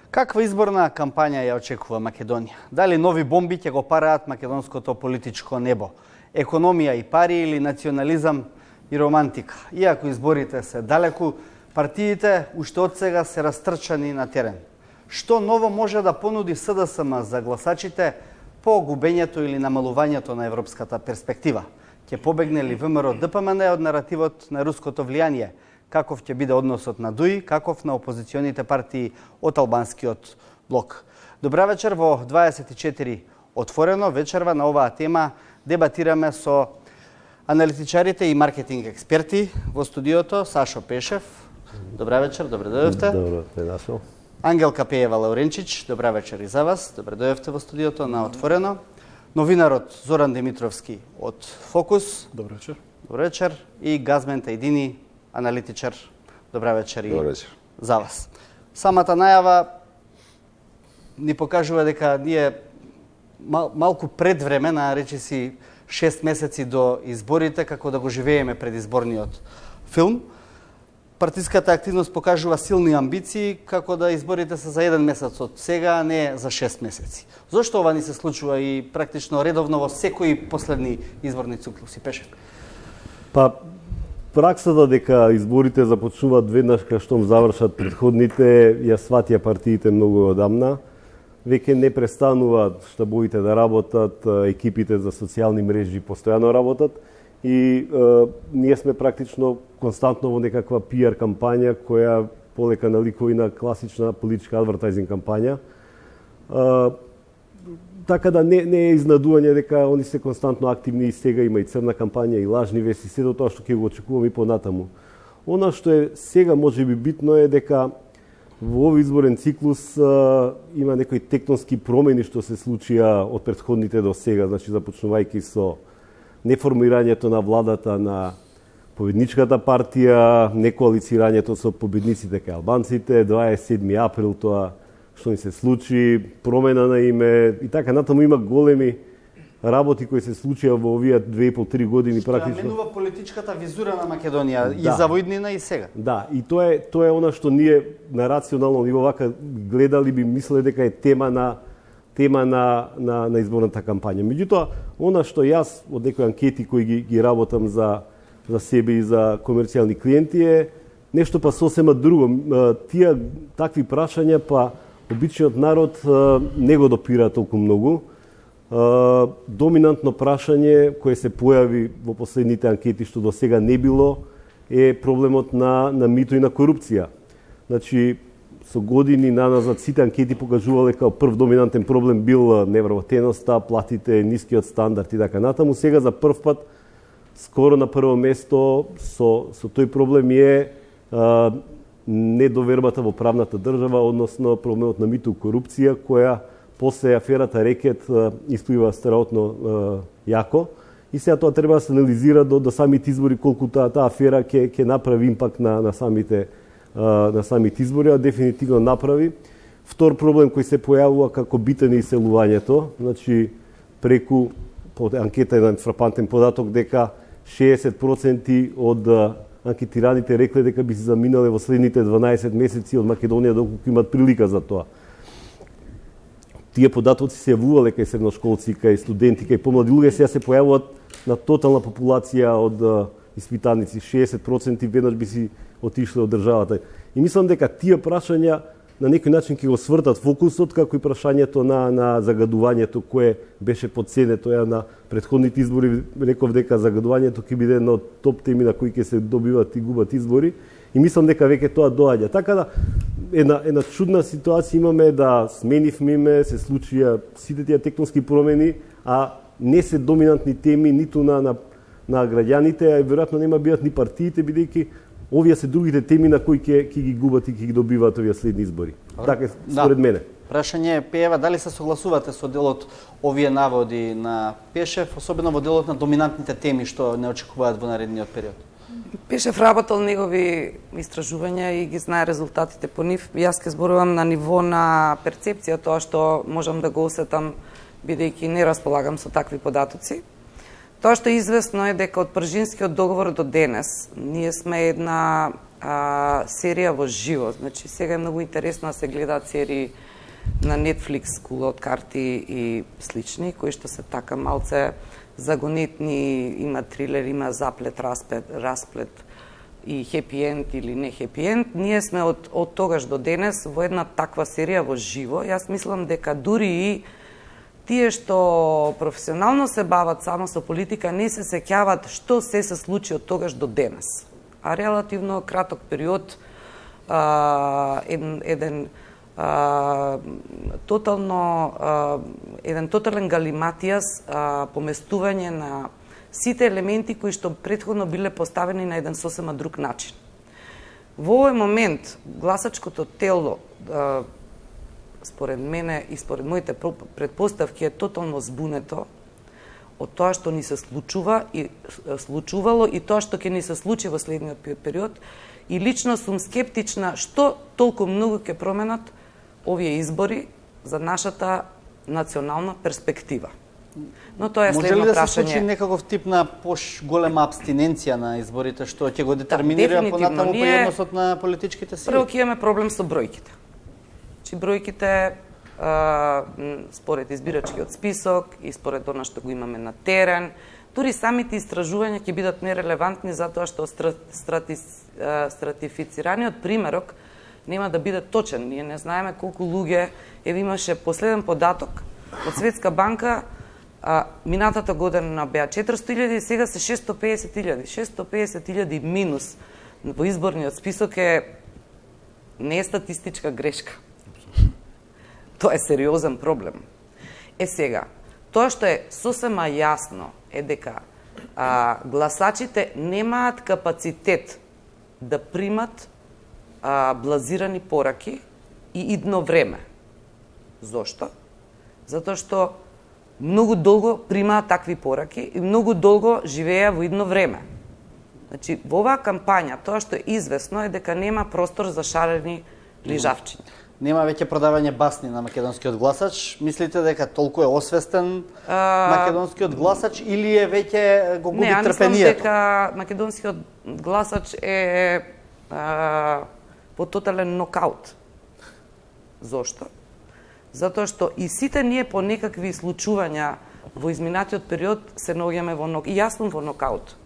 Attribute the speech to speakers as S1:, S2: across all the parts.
S1: Каква изборна кампања ја очекува Македонија? Дали нови бомби ќе го параат македонското политичко небо? Економија и пари или национализам и романтика? Иако изборите се далеку, партиите уште од сега се растрчани на терен. Што ново може да понуди СДСМ за гласачите по губењето или намалувањето на европската перспектива? Ќе побегне ли ВМРО ДПМН од наративот на руското влијание? Каков ќе биде односот на ДУИ, каков на опозиционите партии од албанскиот блок? Добра вечер во 24 отворено. Вечерва на оваа тема дебатираме со аналитичарите и маркетинг експерти во студиото. Сашо Пешев. Добра вечер, добре дојдовте.
S2: Добро те нашол.
S1: Ангелка Пеева-Лауренчич. Добра вечер и за вас. Добре дојдовте во студиото на отворено. Новинарот Зоран Димитровски од Фокус.
S3: Добро вечер.
S1: Добро вечер. И Газмен Тајдини, аналитичар. Добра вечер и за вас. Самата најава ни покажува дека ние малку пред време, на речиси 6 месеци до изборите, како да го живееме предизборниот филм. Партиската активност покажува силни амбиции, како да изборите се за 1 месец од сега, а не за 6 месеци. Зошто ова ни се случува и практично редовно во секои последни изборни циклуси? Пеше?
S2: Па, праксата дека изборите започнуваат веднаш кога штом завршат претходните, ја сватија партиите многу одамна. Веќе не престануваат штабовите да работат, екипите за социјални мрежи постојано работат и ние сме практично константно во некаква PR кампања која полека наликува и на класична политичка адвертајзинг кампања. Така да не е изнадување дека они се константно активни и сега има и црна кампања и лажни вести, сето тоа што ќе го очекуваме и понатаму. Она што е сега можеби битно е дека во овој изборен циклус има некои тектонски промени што се случија од претходните до сега, значи започнувајќи со неформирањето на владата на победничката партија, некоалицирањето со победниците кај албанците, 27 април тоа што ни се случи, промена на име и така натаму има големи работи кои се случија во овие 2,5-3 години практично.
S1: Што менува политичката визура на Македонија и за војднина и сега.
S2: Да, и тоа е она што ние на рационално ниво вака гледали би мислеле дека е тема на изборната кампања. Меѓутоа, она што јас од некои анкети кои ги работам за себе и за комерцијални клиенти е нешто па сосема друго. Тие такви прашања па обичниот народ не го допира толку многу. Доминантно прашање кое се појави во последните анкети што до сега не било е проблемот на мито и на корупција. Значи, со години наназад сите анкети покажувале као прв доминантен проблем бил невработеноста, платите, нискиот стандард и така натаму. Сега за прв пат скоро на прво место со тој проблем е недовербата во правната држава, односно проблемот на мито и корупција, која после аферата Рекет исплива страотно јако. И сега тоа треба да се анализира до самите избори колку таа афера ќе направи импакт на самите избори, а дефинитивно направи. Втор проблем кој се појавува како битен е иселувањето, значи преку анкета еден фрапантен податок дека 60% од анкетираните рекле дека би се заминале во следните 12 месеци од Македонија доколку имат прилика за тоа. Тие податоци се јавувале кај средношколци, кај студенти, кај помлади луѓе, сега се појавуваат на тотална популација од испитаници. 60% веднаш би си отишле од државата. И мислам дека тие прашања на некој начин ќе го свртат фокусот, како и прашањето на загадувањето кое беше подценето. Ја на претходните избори реков дека загадувањето ќе биде една од топ теми на кои ќе се добиват и губат избори. И мислам дека веќе тоа доаѓа. Така да една чудна ситуација имаме да сменивме име, се случија сите тие тектонски промени, а не се доминантни теми ниту на граѓаните, а веројатно нема бидат ни партиите, бидејќи овие се другите теми на кои ќе ги губат и ќе ги добиваат овие следни избори. Така е според мене.
S1: Прашање Пеева, дали се согласувате со делот овие наводи на Пешев, особено во делот на доминантните теми што не очекуваат во наредниот период?
S4: Пешев работел негови истражувања и ги знае резултатите по нив. Јас ке зборувам на ниво на перцепција, тоа што можам да го усетам, бидејќи не располагам со такви податоци. Тоа што е известно е дека од Пржинскиот договор до денес ние сме една серија во живо. Значи, сега е многу интересно да се гледаат серии на Netflix, Кула од карти и слични, кои што се така малце загонетни, има трилер, има заплет, расплет и хепи енд или не хепи енд. Ние сме од тогаш до денес во една таква серија во живо. Јас мислам дека дури и тие што професионално се бават само со политика не се сеќаваат што се случи од тогаш до денес. А релативно краток период, еден тотален галиматијас, поместување на сите елементи кои што претходно биле поставени на еден сосема друг начин. Во овој момент гласачкото тело, според мене и според моите предпоставки, е тотално збунето од тоа што ни се случувало и тоа што ќе ни се случи во следниот период. И лично сум скептична што толку многу ќе променат овие избори за нашата национална перспектива. Но тоа е следно прашање.
S1: Може ли да се случи некаков тип на голема абстиненција на изборите, што ќе го детерминира понатаму по односот на политичките сили?
S4: Прво ќе имаме проблем со бројките. Бројките, според избирачкиот список и според она што го имаме на терен, дури самите истражувања ќе бидат нерелевантни затоа што стратифицираниот примерок нема да биде точен. Ние не знаеме колку луѓе, имаше последен податок од Светска банка, минатата година беа 400.000 и сега се 650.000. 650.000 минус во изборниот список не е статистичка грешка. Тоа е сериозен проблем. Сега, тоа што е сосема јасно е дека гласачите немаат капацитет да примат блазирани пораки и идно време. Зошто? Затоа што многу долго примаат такви пораки и многу долго живееа во идно време. Значи, во оваа кампања, тоа што е известно е дека нема простор за шарени лижавчиња.
S1: Нема веќе продавање басни на македонскиот гласач. Мислите дека толку е освестен македонскиот гласач или е веќе го губи трпението? Не, мислам
S4: дека македонскиот гласач е во тотален нокаут. Зошто? Затоа што и сите ние по некакви случувања во изминатиот период се наоѓаме и јас сум во нокаут.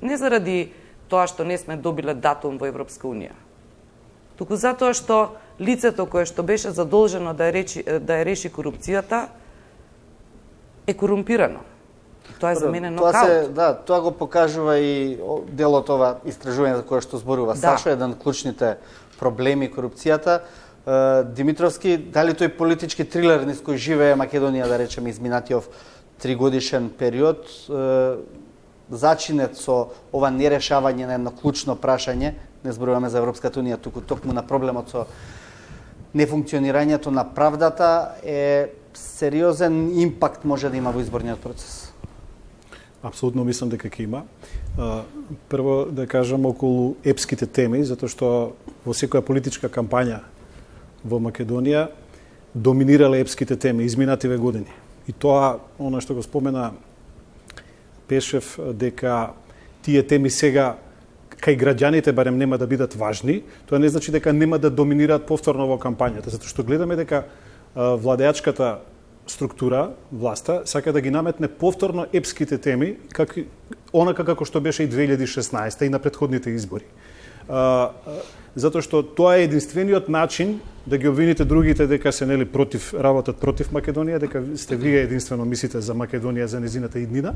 S4: Не заради тоа што не сме добиле датум во Европска Унија, туку затоа што лицето кое што беше задолжено да ја реши корупцијата е корумпирано. Тоа е за мене нокаут.
S1: Тоа го покажува и делот ова истражување за кое што зборува Сашо, еден од клучните проблеми корупцијата. Димитровски, дали тој политички трилер низ кој живее Македонија, да речеме, изминатиот 3-годишен период, зачинет со ова нерешавање на едно клучно прашање, не зборуваме за Европската Унија, туку токму на проблемот со нефункционирањето на правдата, е сериозен импакт може да има во изборниот процес?
S3: Апсолутно мислам дека ќе има. Прво да кажам околу епските теми, затоа што во секоја политичка кампања во Македонија доминирале епските теми изминативе години. И тоа, она што го спомена Пешев, дека тие теми сега кај граѓаните барем нема да бидат важни, тоа не значи дека нема да доминираат повторно во кампањата, затоа што гледаме дека владеачката структура, власта, сака да ги наметне повторно епските теми, онака како што беше и 2016 и на претходните избори. Затоа што тоа е единствениот начин да ги обвините другите дека се работат против Македонија, дека сте вие единствено мислите за Македонија, за незината иднина.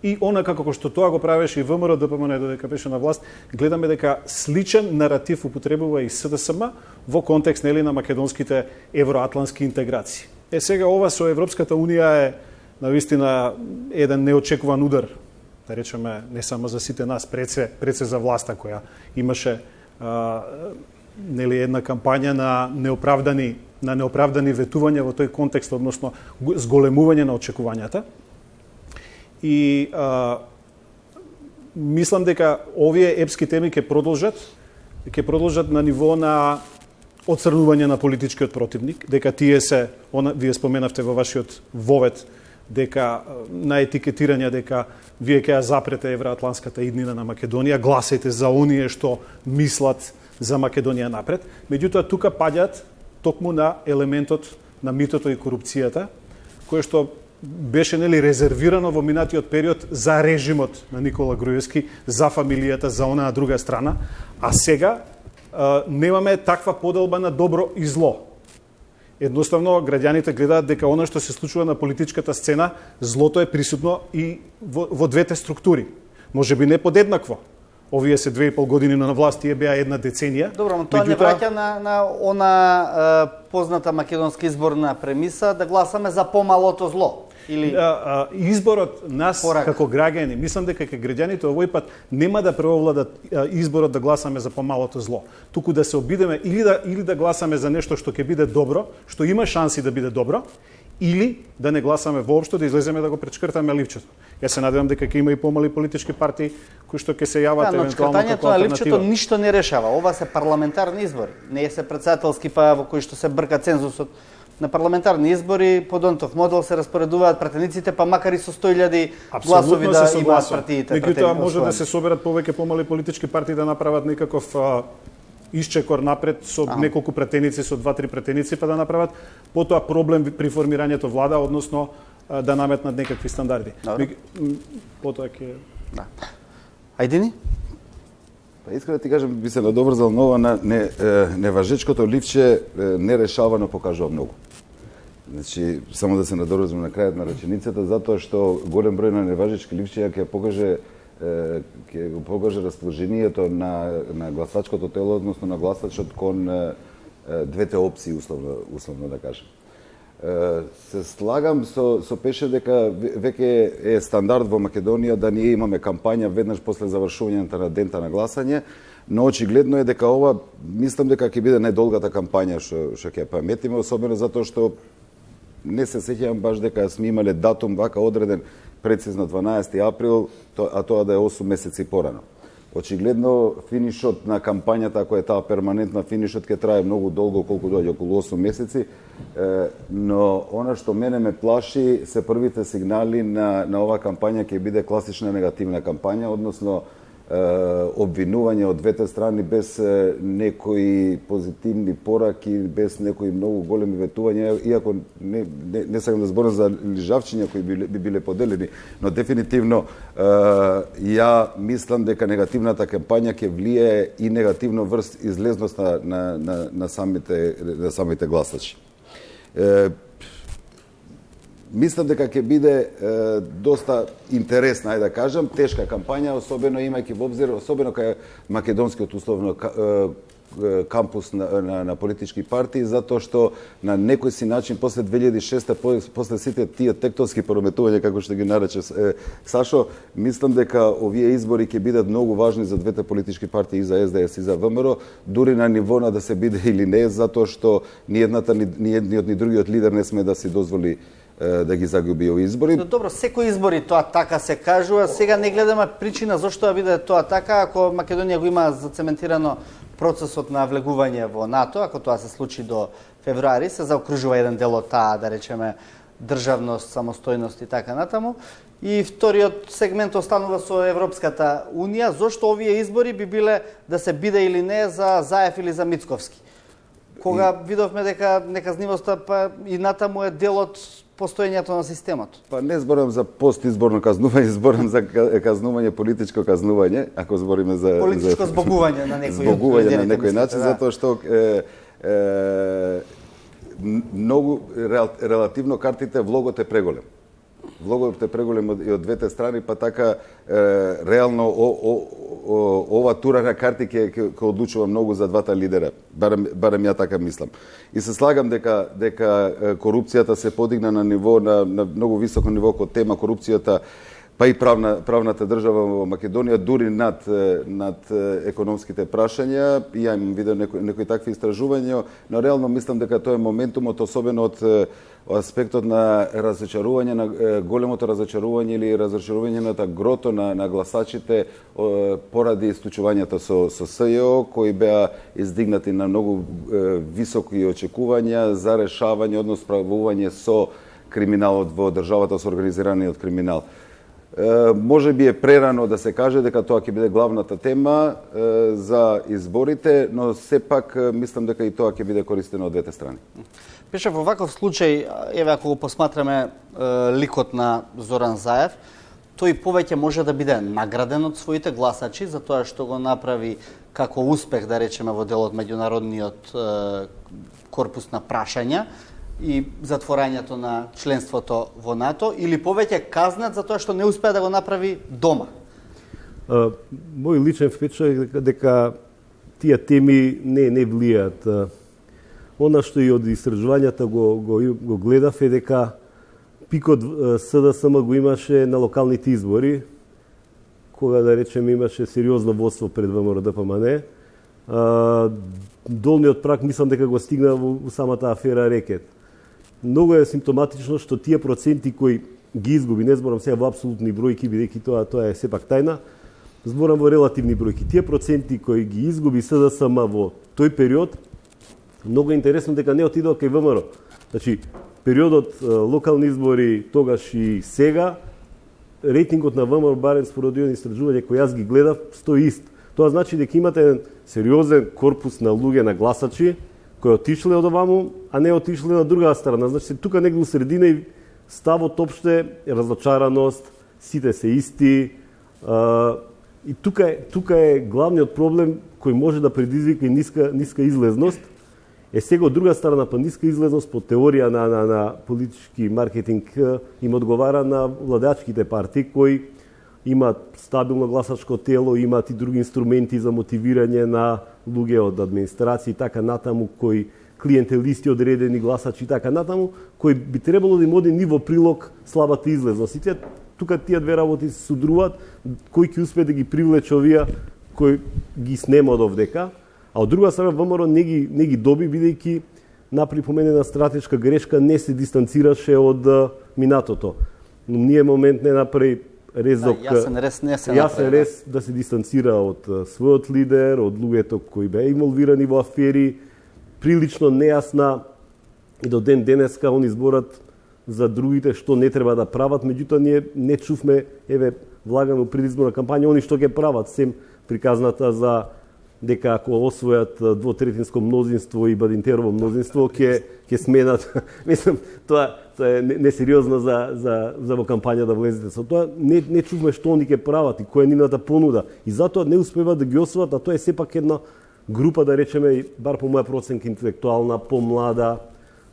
S3: И онака како што тоа го правеше и ВМРО ДПМН додека беше на власт, гледаме дека сличен наратив употребува и СДСМ во контекст на македонските евроатлански интеграции. Сега ова со Европската Унија е навистина еден неочекуван удар, да речеме, не само за сите нас, пред се за власта која имаше една кампања на неоправдани ветувања во тој контекст, односно зголемување на очекувањата. И мислам дека овие епски теми ќе продолжат на ниво на отцрнување на политичкиот противник, дека тие вие споменавте во вашиот вовед, дека на етикетирање дека вие ќе ја запрете евроатлантската иднина на Македонија, гласајте за оние што мислат за Македонија напред. Меѓутоа тука паѓаат токму на елементот на митото и корупцијата, кое што беше резервирано во минатиот период за режимот на Никола Груевски, за фамилијата, за онаа друга страна, а сега немаме таква поделба на добро и зло. Едноставно, граѓаните гледаат дека она што се случува на политичката сцена, злото е присутно и во двете структури. Може би не подеднакво. Овие се 2,5 години на власт, тие беа една деценија.
S1: Добро, но тоа не враќа на она позната македонска изборна премиса да гласаме за помалото зло. Или
S3: изборот нас како граѓани, мислам дека граѓаните овој пат нема да преовладат изборот да гласаме за помалото зло, туку да се обидеме или да гласаме за нешто што ќе биде добро, што има шанси да биде добро, или да не гласаме воопшто, да излеземе да го пречкртаме ливчето. Јас се надевам дека ќе има и помали политички партии кои што ќе се јават евентуално како алтернатива.
S1: На ливчето ништо не решава. Ова се парламентарни избори, не се председателски па во кои што се брка цензусот. На парламентарни избори по Донтов модел се распоредуваат пратениците, па макар и со 100.000 гласови да имаат партиите.
S3: Меѓутоа може да се соберат повеќе помали политички партии да направат некаков исчекор напред со неколку пратеници, со 2-3 пратеници, па да направат потоа проблем при формирањето влада, односно да наметнат некакви стандарди. Потоа ќе...
S1: Да. Ајдини?
S5: Па искрено ти кажам, би се надоврзал нова на неважечкото ливче нерешавано покажува многу. Значи, само да се надоврзам на крајот на реченицата, затоа што голем број на неважечки ливчеја ќе го покаже расположението на гласачкото тело, односно на гласачот кон двете опции, условно да кажем. Се слагам со Пеше дека веќе е стандард во Македонија да ние имаме кампања веднаш после завршувањето на дента на гласање, но очигледно е дека ова, мислам дека ќе биде најдолгата кампања што ќе паметиме, особено затоа што не се сеќавам баш дека сме имале датум вака одреден прецизно 12 април, а тоа да е 8 месеци порано. Очигледно финишот на кампањата, ако е таа перманентна, финишот ќе трае многу долго, колку доаѓа околу 8 месеци, но она што мене ме плаши се првите сигнали на оваа кампања ќе биде класична негативна кампања, односно обвинување од двете страни без некои позитивни пораки, без некои многу големи ветувања, иако не сакам да зборам за лижавчиња кои би биле поделени, но дефинитивно ја мислам дека негативната кампања ќе влијае и негативно врз излезност на самите гласачи. Мислам дека ќе биде доста интересна, ајде да кажам, тешка кампања, особено имајќи во обзир, особено кај македонскиот условно кампус на политички партии, затоа што на некој си начин после 2006, после сите тие тектонски порометувања, како што ги нарече Сашо, мислам дека овие избори ќе бидат многу важни за двете политички партии, и за СДС и за ВМРО, дури на ниво на да се биде или не, затоа што ни едниот ни другиот лидер не сме да си дозволи да ги загуби овие избори.
S1: Но добро, секој избори тоа така се кажува, сега не гледаме причина зошто да биде тоа така, ако Македонија го има зацементирано процесот на влегување во НАТО, ако тоа се случи до февруари, се заокружува еден дел од таа, да речеме, државност, самостојност и така натаму. И вториот сегмент останува со Европската Унија, зошто овие избори би биле да се биде или не за Заев или за Мицковски. Кога видовме дека неказнивоста па и натаму е дел од постоењето на системот.
S5: Па не зборам за постизборно казнување, зборам за казнување, политичко казнување, ако збориме за
S1: политичко збогување на некој
S5: збогување на некој начин, затоа што многу релативно картите влогот е преголем. Влогот е преголем и од двете страни, па така реално ова тура на карти ќе одлучува многу за двата лидера. Барем ја така мислам. И се слагам дека корупцијата се подигна на ниво на многу високо ниво кој тема корупцијата, па и правната држава во Македонија, дури над економските прашања. Ја имам видео некои такви истражувања, но реално мислам дека тоа е моментумот, особено од аспектот на разочарување, на големото разочарување или разочарувањето грото на гласачите поради исклучувањето со СЈО, кои беа издигнати на многу високи очекувања за решавање, односно справување со криминалот во државата со организираниот криминал. Може би е прерано да се каже дека тоа ќе биде главната тема за изборите, но сепак мислам дека и тоа ќе биде користено од двете страни.
S1: Пише во ваков случај, еве ако го посматраме ликот на Зоран Заев, тој повеќе може да биде награден од своите гласачи за тоа што го направи како успех, да речеме, во дел од меѓународниот корпус на прашања и затворањето на членството во НАТО, или повеќе казнат за тоа што не успеа да го направи дома?
S2: Мој личен впечаток е дека тие теми не влијаат. Она што и од истражувањата го гледав е дека пикот СДСМ го имаше на локалните избори, кога, да речем, имаше сериозно водство пред ВМРО ДПМН. Долниот праг мислам дека го стигна во самата афера Рекет. Многу е симптоматично што тие проценти кои ги изгуби, не зборам сега во апсолутни бројки, бидејќи тоа е сепак тајна, зборам во релативни бројки. Тие проценти кои ги изгуби СДСМ во тој период, многу интересно дека не отидоа кај ВМРО. Значи, периодот локални избори, тогаш и сега, рейтингот на ВМРО, барем според одредени истражувања кои јас ги гледав, стои ист. Тоа значи дека имате еден сериозен корпус на луѓе, на гласачи, кои отишле од оваму, а не отишле на друга страна. Значи, тука негде у средина и ставот опште е разочараност, сите се исти. И тука е главниот проблем кој може да предизвика и ниска излезност. Сега од друга страна, па ниска излезност по теорија на политички маркетинг им одговара на владеачките партии кои имаат стабилно гласачко тело, имаат и други инструменти за мотивирање на луѓе од администрација и така натаму, кои клиентелисти, одредени гласачи и така натаму, кои би требало да им оди ниво прилог слабата излезност. И тука тие две работи се судруваат, кој ќе успее да ги привлече овие кои ги снема од овдека, а од друга страна ВМРО не ги доби, бидејќи направи поменена стратешка грешка, не се дистанцираше од минатото. Но ние момент не направи резок, јасен рез да се дистанцира од својот лидер, од луѓето кои беа инволвирани во афери, прилично нејасна и до ден денеска они зборат за другите што не треба да прават, меѓутоа ние не чувме, еве, влагаме у предизборна кампања, они што ќе прават, сем приказната за дека ако освојат двотретинско мнозинство и Бадинтерово мнозинство, ќе сменат. Мислам, тоа е несериозно за во кампања да влезете со тоа. Не чувме што они ќе прават и која е нивната понуда. И затоа не успеваат да ги освојат, а тоа е сепак една група, да речеме, бар по моја проценка интелектуална, помлада,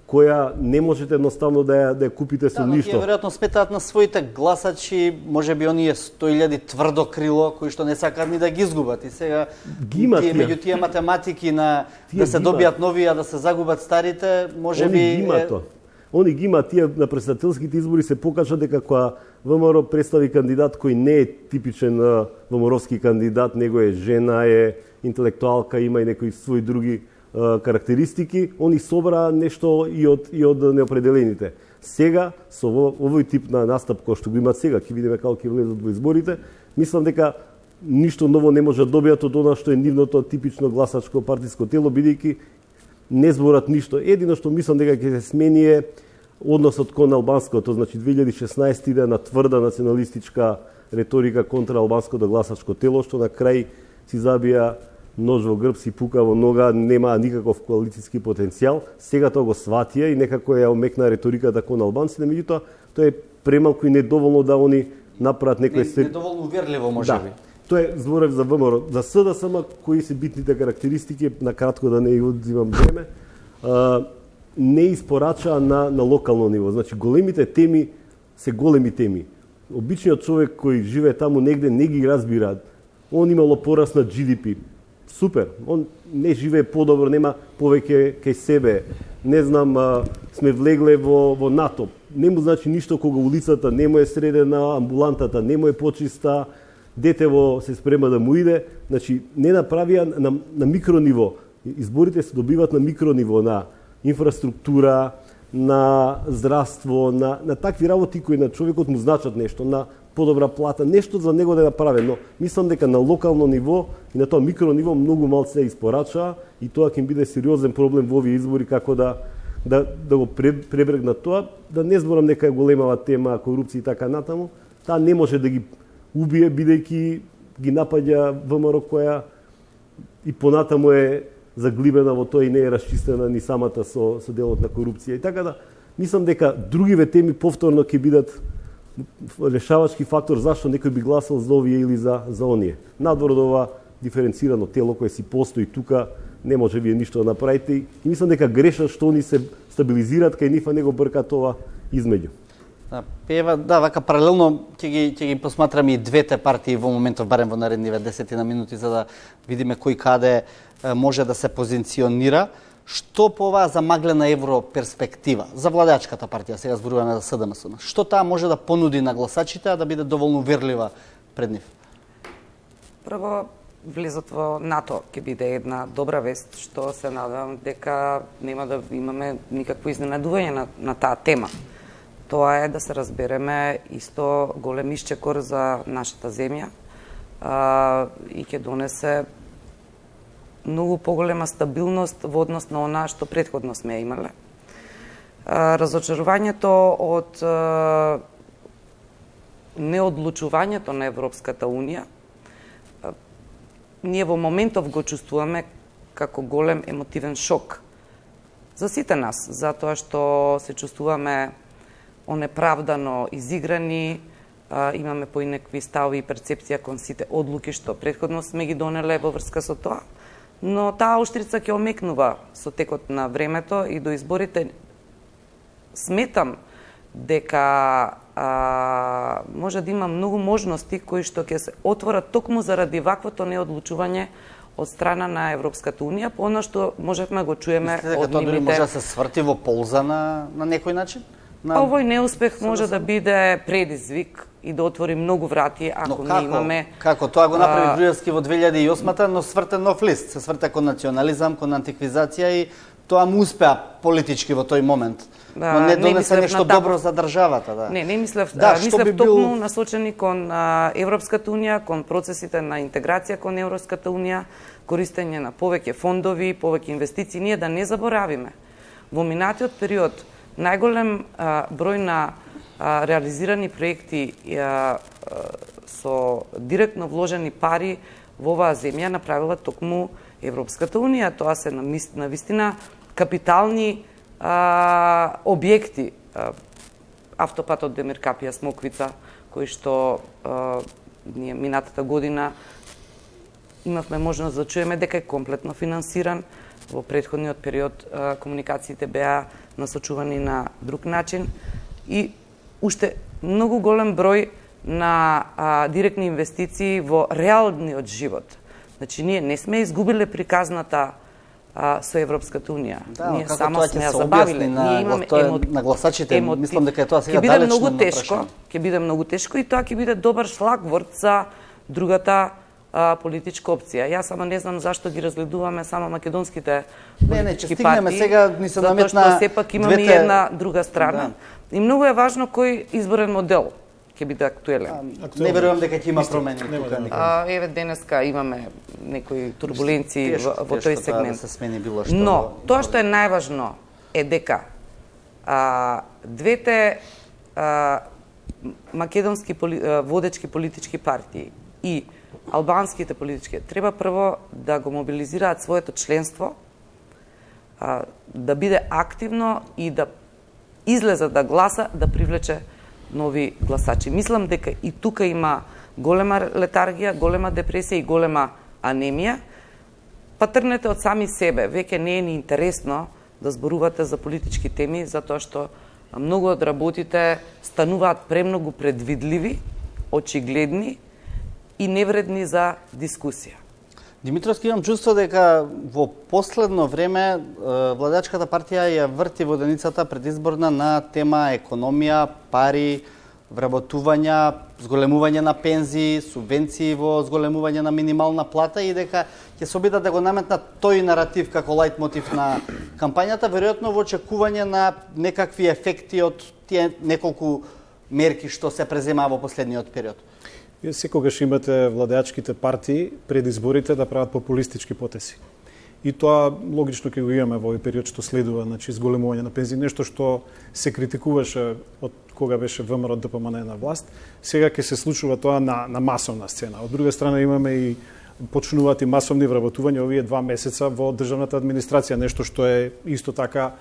S2: која не можете едноставно да ја купите со ништо.
S1: Тие веројатно сметаат на своите гласачи, можеби оние 100.000 тврдо крило кои што не сакаат ни да ги изгубат. И сега меѓу тие математики на да се добијат нови, а да се загубат старите, можеби
S2: Они ги имаат, тие на претседателските избори се покажа дека кога ВМРО представи кандидат кој не е типичен ВМРО-вски кандидат, него е жена, е интелектуалка, има и некои своји други карактеристики, они собраа нешто и од неопределените. Сега, со овој тип на настап кој што го имаат сега, ќе видиме како ќе влезат во изборите, мислам дека ништо ново не може да добијат од она што е нивното типично гласачко партиско тело, бидејќи не зборат ништо. Едино што мислам дека ќе се смени е односот кон албанското, значи 2016 иде на тврда националистичка реторика контра албанското гласачко тело, што на крај си забија нож во грб, си пука во нога, нема никаков коалицијски потенцијал. Сега тоа го сватија и некако ја омекна реториката кон албанците, меѓутоа тоа е премалку и недоволно да они направат некој
S1: недоволно уверливо можеби.
S2: Тоа е зборев за ВМРО, за СДСМ кои се битните карактеристики, на кратко да не ја одзимам време, не испорачаа на локално ниво. Значи големите теми се големи теми. Обичниот човек кој живее таму негде не ги разбира. Он имало пораст на GDP. Супер, он не живее подобро, нема повеќе кај себе. Не знам, сме влегле во НАТО. Не му значи ништо кога улицата не му е средена, амбулантата не му е почиста, детево се спрема да му иде. Значи, не направија на микрониво. Изборите се добиват на микрониво, на инфраструктура, на здравство, на такви работи кои на човекот му значат нешто, на подобра плата, нешто за него да е направено. Но мислам дека на локално ниво и на тоа микрониво многу малку се испорача и тоа ќе биде сериозен проблем во овие избори, како да да го пребрегнат тоа, да не зборам нека е големава тема корупција и така натаму, таа не може да ги убие бидејќи ги напаѓа ВМРО која и понатаму е заглибена во тоа и не е расчистена ни самата со делот на корупција. И така да, мислам дека другиве теми повторно ќе бидат решавачки фактор зашто некој би гласал за овие или за оние. Надвор од ова диференцирано тело кое си постои тука, не може вие ништо да направите и мислам дека грешат што они се стабилизираат кај нив, а не го бркаат ова измеѓу.
S1: Да, вака паралелно ќе ги посматраме и двете партии во моментов, барем во наредниве 10 минути, за да видиме кој каде може да се позиционира. Што по оваа замаглена европерспектива за владеачката партија, сега зборуваме за СДМС, што таа може да понуди на гласачите, а да биде доволно верлива пред нив?
S4: Прво, влезот во НАТО ќе биде една добра вест, што се надевам дека нема да имаме никакво изненадување на таа тема. Тоа е да се разбереме исто голем исчекор за нашата земја и ќе донесе многу поголема стабилност во однос на онаа што претходно сме имале. Разочарувањето од неодлучувањето на Европската Унија ние во моментов го чувствуваме како голем емотивен шок за сите нас, затоа што се чувствуваме онеправдано изиграни, имаме поинакви ставови и перцепција кон сите одлуки што претходно сме ги донеле во врска со тоа, но таа оштрица ќе омекнува со текот на времето и до изборите сметам дека може да има многу можности кои што ќе се отворат токму заради ваквото неодлучување од страна на Европската Унија, по она што можевме го чуеме од
S1: тоа
S4: нивните.
S1: може да се сврти во полза на некој начин?
S4: Овој неуспех може да биде предизвик и да отвори многу врати ако не имаме...
S1: Како? Тоа го направи Груевски во 2008-та, но сврте нов лист. Се сврте кон национализам, кон антиквизација и тоа му успеа политички во тој момент. Но не донесе нешто добро за државата. Да.
S4: Не мислев. Мислев токму насочени кон Европската Унија, кон процесите на интеграција кон Европската Унија, користење на повеќе фондови, повеќе инвестиции. Ние да не заборавиме. Во минатиот период најголем број на реализирани проекти со директно вложени пари во оваа земја направила токму Европската Унија. Тоа се на вистина капитални објекти. Автопатот Демир Капија Смоквица, кој што ние минатата година имавме можност да чуеме дека е комплетно финансиран. Во претходниот период комуникациите беа насочувани на друг начин и уште многу голем број на директни инвестиции во реалниот живот. Значи, ние не сме изгубиле приказната со Европската Унија.
S1: Да,
S4: ние
S1: како
S4: само
S1: тоа
S4: сме
S1: ќе
S4: ја
S1: се
S4: забавиле.
S1: Ние имаме на гласачите, мислам дека е тоа сега далечно на прашање.
S4: Ќе биде многу тешко и тоа ќе биде добар шлагворд за другата политичка опција. Јас само не знам зашто ги разгледуваме само македонските политички партии.
S1: Сега ни се наметна
S4: затоа што сепак имаме и една друга страна. Да. И многу е важно кој изборен модел ќе биде актуелен.
S1: Не верувам дека ќе има промени тука.
S4: Еве денеска имаме некои турбуленции во тој сегмент.
S1: Да се смени било што.
S4: Но тоа што е најважно е дека двете македонски водечки политички партии и албанските политички треба прво да го мобилизираат своето членство, да биде активно и да излезе да гласа, да привлече нови гласачи. Мислам дека и тука има голема летаргија, голема депресија и голема анемија. Па тргнете од сами себе. Веќе не е ни интересно да зборувате за политички теми, затоа што многу од работите стануваат премногу предвидливи, очигледни и невредни за дискусија.
S1: Димитровски, имам чувство дека во последно време владеачката партија ја врти воденицата предизборна на тема економија, пари, вработувања, зголемување на пензии, субвенции во зголемување на минимална плата и дека ќе се обидат да го наметнат тој наратив како лајт мотив на кампањата, веројатно во очекување на некакви ефекти од тие неколку мерки што се преземаа во последниот период.
S3: Секогаш имате владеачките партии пред изборите да прават популистички потеси. И тоа логично ќе го имаме во овој период што следува, значи зголемување на пензии, нешто што се критикуваше од кога беше ВМРО ДПМН на власт. Сега ќе се случува тоа на масовна сцена. Од друга страна имаме и почнуваат и масовни вработувања овие 2 месеца во државната администрација, нешто што е исто така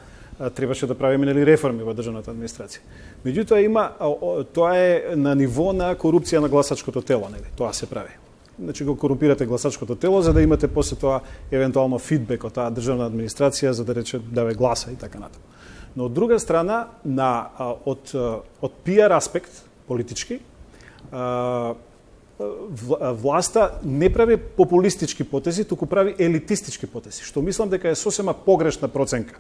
S3: требаше да правиме реформи во државната администрација. Меѓутоа тоа е на ниво на корупција на гласачкото тело, нели? Тоа се прави. Значи го корумпирате гласачкото тело за да имате после тоа евентуално фидбек од таа државна администрација за да рече да ве гласа и така натаму. Но од друга страна од пиар аспект политички власта не прави популистички потези, туку прави елитистички потези, што мислам дека е сосема погрешна проценка.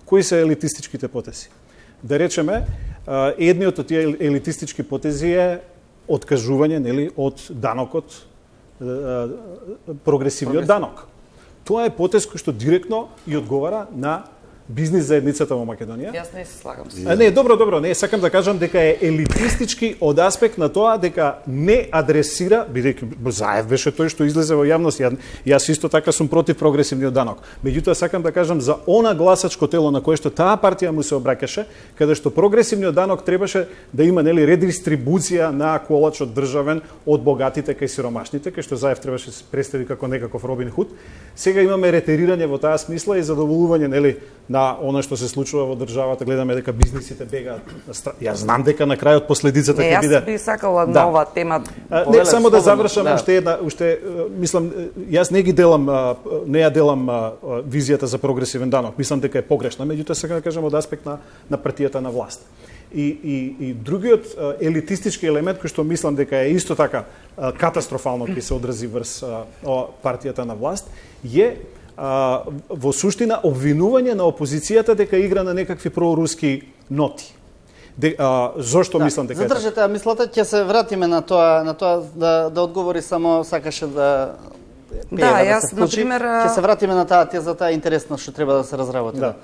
S3: Кои се елитистичките потези? Да речеме, едниот од тие елитистички потези е откажување, нели, од данокот, прогресивниот данок. Тоа е потез кој што директно и одговара на бизнис заедницата во Македонија.
S4: Јас не се слагам со.
S3: Не, добро, не, сакам да кажам дека е елитистички од аспект на тоа дека не адресира, бидејќи Заев беше тој што излезе во јавност, јас исто така сум против прогресивниот данок. Меѓутоа сакам да кажам за она гласачко тело на кое што таа партија му се обраќаше, каде што прогресивниот данок требаше да има, нели, редистрибуција на колачот државен од богатите кај сиромашните, кај што Заев требаше да се представи како некаков Робин Худ. Сега имаме ретерирање во таа смисла и задоволување, нели, на она што се случува во државата, гледаме дека бизнисите бегаат. Јас знам дека на крајот последицата ќе биде.
S4: Јас би сакала нова тема.
S3: Не, само да завршам уште мислам, јас не ја делам визијата за прогресивен данок. Мислам дека е погрешна, меѓутоа сакам да кажам од аспект на партијата на власт. И другиот елитистички елемент кој што мислам дека е исто така катастрофално ќе се одрази врз партијата на власт е во суштина обвинување на опозицијата дека игра на некакви проруски ноти. Зошто мислам дека
S1: задржете мислата, ќе се вратиме на тоа да одговори, само сакаше да
S4: јас на пример
S1: ќе се вратиме на таа теза, таа интересно што треба да се разработи.
S3: Да.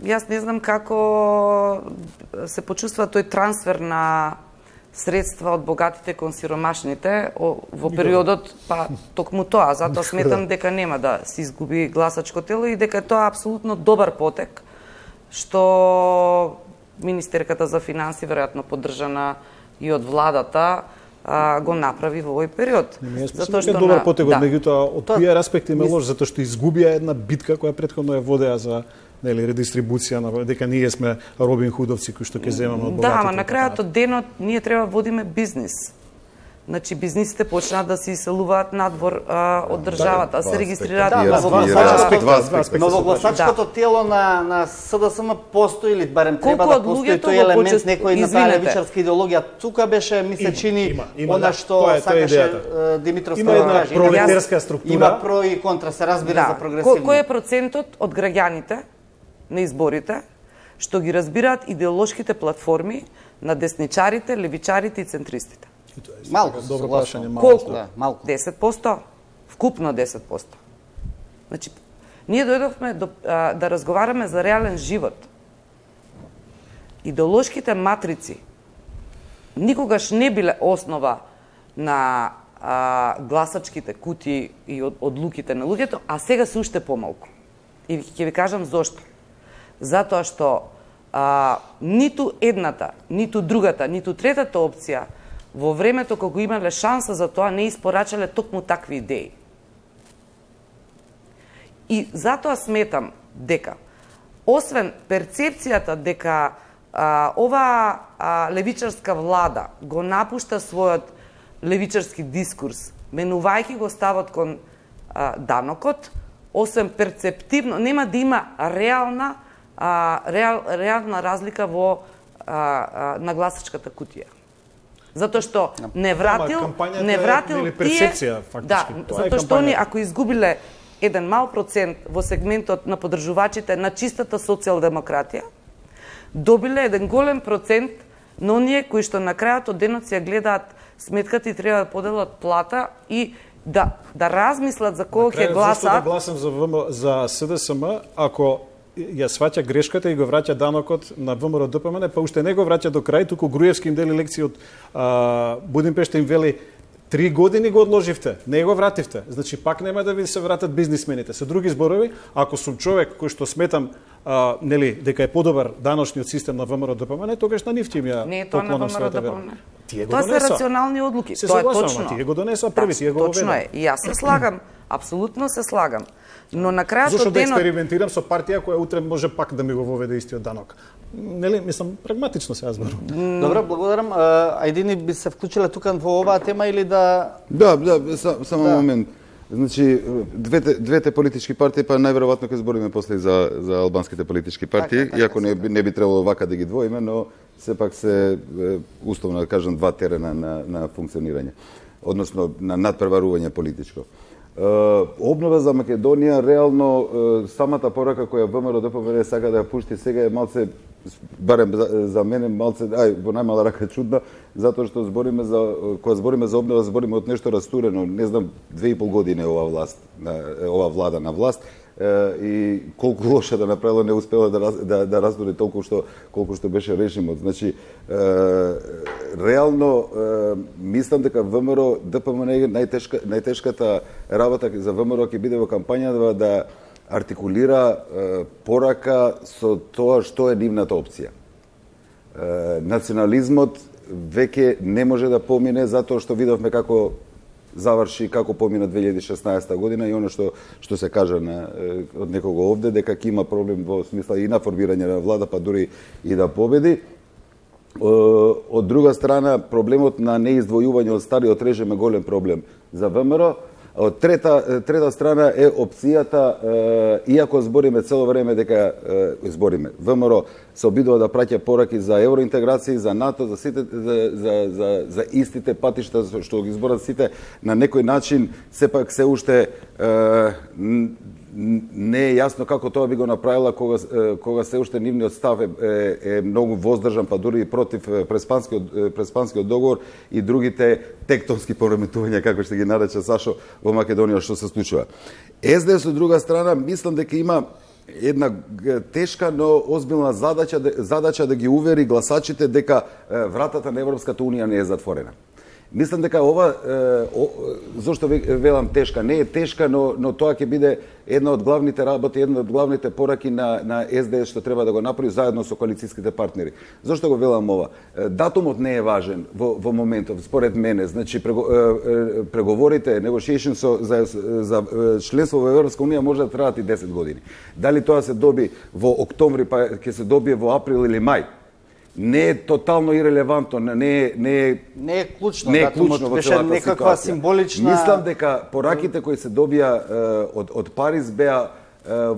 S4: Јас не знам како се почувства тој трансфер на средства од богатите кон сиромашните во периодот, па токму тоа, затоа сметам дека нема да се изгуби гласачко тело и дека тоа е апсолутно добар потек, што министерката за финанси, веројатно поддржана и од владата, го направи во овој период.
S3: Затоа што добар потек, меѓутоа од пиар аспект има лош, затоа што изгубија една битка која претходно ја водеа за редистрибуција, дека ние сме Робин Худовци кои што ќе земаме од богатите.
S4: Да, ама на крајот од денот ние треба водиме бизнис. Значи бизнисите почнаа да се иселуваат надвор од државата, се регистрираат
S1: но во гласачкото тело на СДСМ постои или барем треба да постои тој елемент некој на таа левичарска идеологија. Тука беше, ми се чини, она што сакаше Димитров
S3: да кажи. Има пролетарска структура.
S1: Има про и контра, се разбира за прогресивно.
S4: Кој е процентот од граѓаните на изборите што ги разбираат идеолошките платформи на десничарите, левичарите и центристите?
S1: Малку,
S3: добро прашање,
S4: колку?
S1: Малку.
S4: 10%, вкупно 10%. Значи, ние дојдовме да разговараме за реален живот. Идеолошките матрици никогаш не биле основа на гласачките кутии и одлуките на луѓето, а сега се уште помалку. И ќе ви кажам зошто. Затоа што ниту едната, ниту другата, ниту третата опција во времето кога имале шанса за тоа не испорачале токму такви идеи. И затоа сметам дека освен перцепцијата дека ова левичарска влада го напушта својот левичарски дискурс, менувајќи го ставот кон данокот, освен перцептивно, нема да има реална разлика во на гласачката кутија. Затоа што не вратил
S3: перцепција фактички.
S4: Да, затоа што они ако изгубиле еден мал процент во сегментот на поддржувачите на чистата социјалдемократија, добиле еден голем процент на оние кои што на крајот од денот си ја гледаат сметката и треба да поделат плата и да размислат за кого ќе гласат.
S3: Зашто да гласам за СДСМ ако ја сваќа грешката и го враќа данокот на ВМРО ДПМН, па уште не го враќа до крај, туку Груевски им дели лекција од Будимпешта, им вели 3 години го одложивте, не го вративте. Значи пак нема да ви се вратат бизнисмените. Со други зборови, ако сум човек кој што сметам нели дека е подобар даношниот систем на ВМРО ДПМН, тогаш на нив ќе ми ја
S4: Не е тоа на
S3: поклонам
S4: ВМРО
S3: својата вера.
S4: ДПМН.
S3: Тие го
S4: Тоа се
S3: донесоа.
S4: рационални одлуки.
S3: Се
S4: Тоа е
S3: согласувам,
S4: точно.
S3: а тие го донесоа први, тие го
S4: Точно
S3: воведоа.
S4: е. И јас се слагам, апсолутно се слагам. Но на крајот
S3: Зошто
S4: од
S3: да
S4: денот
S3: експериментирам со партија која утре може пак да ми го воведе истиот данок? Нели, мислам, прагматично се зборувам.
S1: Добро, благодарам. Ајдини би се вклучиле тука во оваа тема или да...
S5: Да, само момент. Значи, двете политички партии, па најверојатно ќе збориме после за албанските политички партии,
S1: Така,
S5: иако не би требало вака да ги двоиме, но сепак се уставно да кажам два терена на функционирање, односно на надпреварување политичко. Обнова за Македонија, реално самата порака која ВМРО ДПМН сака да ја пушти сега е малце, барем за мене малце, во најмала рака чудна, затоа што кога збориме за обнова, збориме од нешто растурено, не знам, 2,5 години е ова влада на власт, и колку лоша да направила, не успела да растури толку колку што беше режимот. Значи, реално мислам дека ВМРО ДПМН најтешката работа за ВМРО ќе биде во кампањата да артикулира порака со тоа што е нивната опција. Национализмот веќе не може да помине затоа што видовме како заврши, како помина 2016 година и оно што се кажа од некого овде, дека ќе има проблем во смисла и на формирање на влада, па дури и да победи. Од друга страна, проблемот на неиздвојување од стариот режим е голем проблем за ВМРО. Од трета страна е опцијата, иако збориме цело време дека ВМРО се обидува да праќа пораки за евроинтеграција, за НАТО, за сите за истите патишта што ги зборат сите, на некој начин сепак се уште не е јасно како тоа би го направила кога се уште нивниот став е многу воздржан, па дури и против Преспанскиот договор и другите тектонски пореметувања, како што ги нарече Сашо, во Македонија што се случува. СДС од друга страна, мислам дека има една тешка, но озбилна задача да ги увери гласачите дека вратата на Европската Унија не е затворена. Мислам дека ова, зошто велам тешка, не е тешка, но тоа ќе биде една од главните работи, една од главните пораки на СДС што треба да го направи заедно со коалицијските партнери. Зошто го велам ова? Датумот не е важен во моментов, според мене. Значи, преговорите, negotiations за членство во Европска Унија може да траат и 10 години. Дали тоа се доби во октомври, па ќе се добие во април или мај? Не е тотално ирелевантно, не е
S1: клучно,
S3: во
S1: беше
S3: целата
S1: некаква
S3: ситуација.
S1: символична...
S3: Мислам дека пораките кои се добија од Париз беа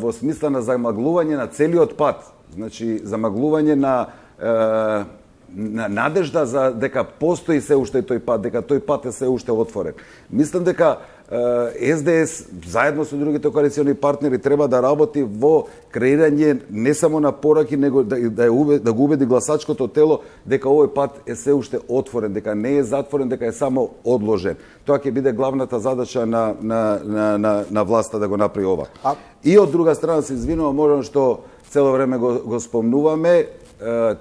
S3: во смисла на замаглување на целиот пат. Значи, замаглување на надежда за дека постои се уште тој пат, дека тој пат е се уште отворен. Мислам дека СДС заедно со другите коалициони партнери треба да работи во креирање не само на пораки, него да го убеди гласачкото тело дека овој пат е се уште отворен, дека не е затворен, дека е само одложен. Тоа ќе биде главната задача на власта да го направи ова. И од друга страна се извинувам, можам што цело време го спомнуваме,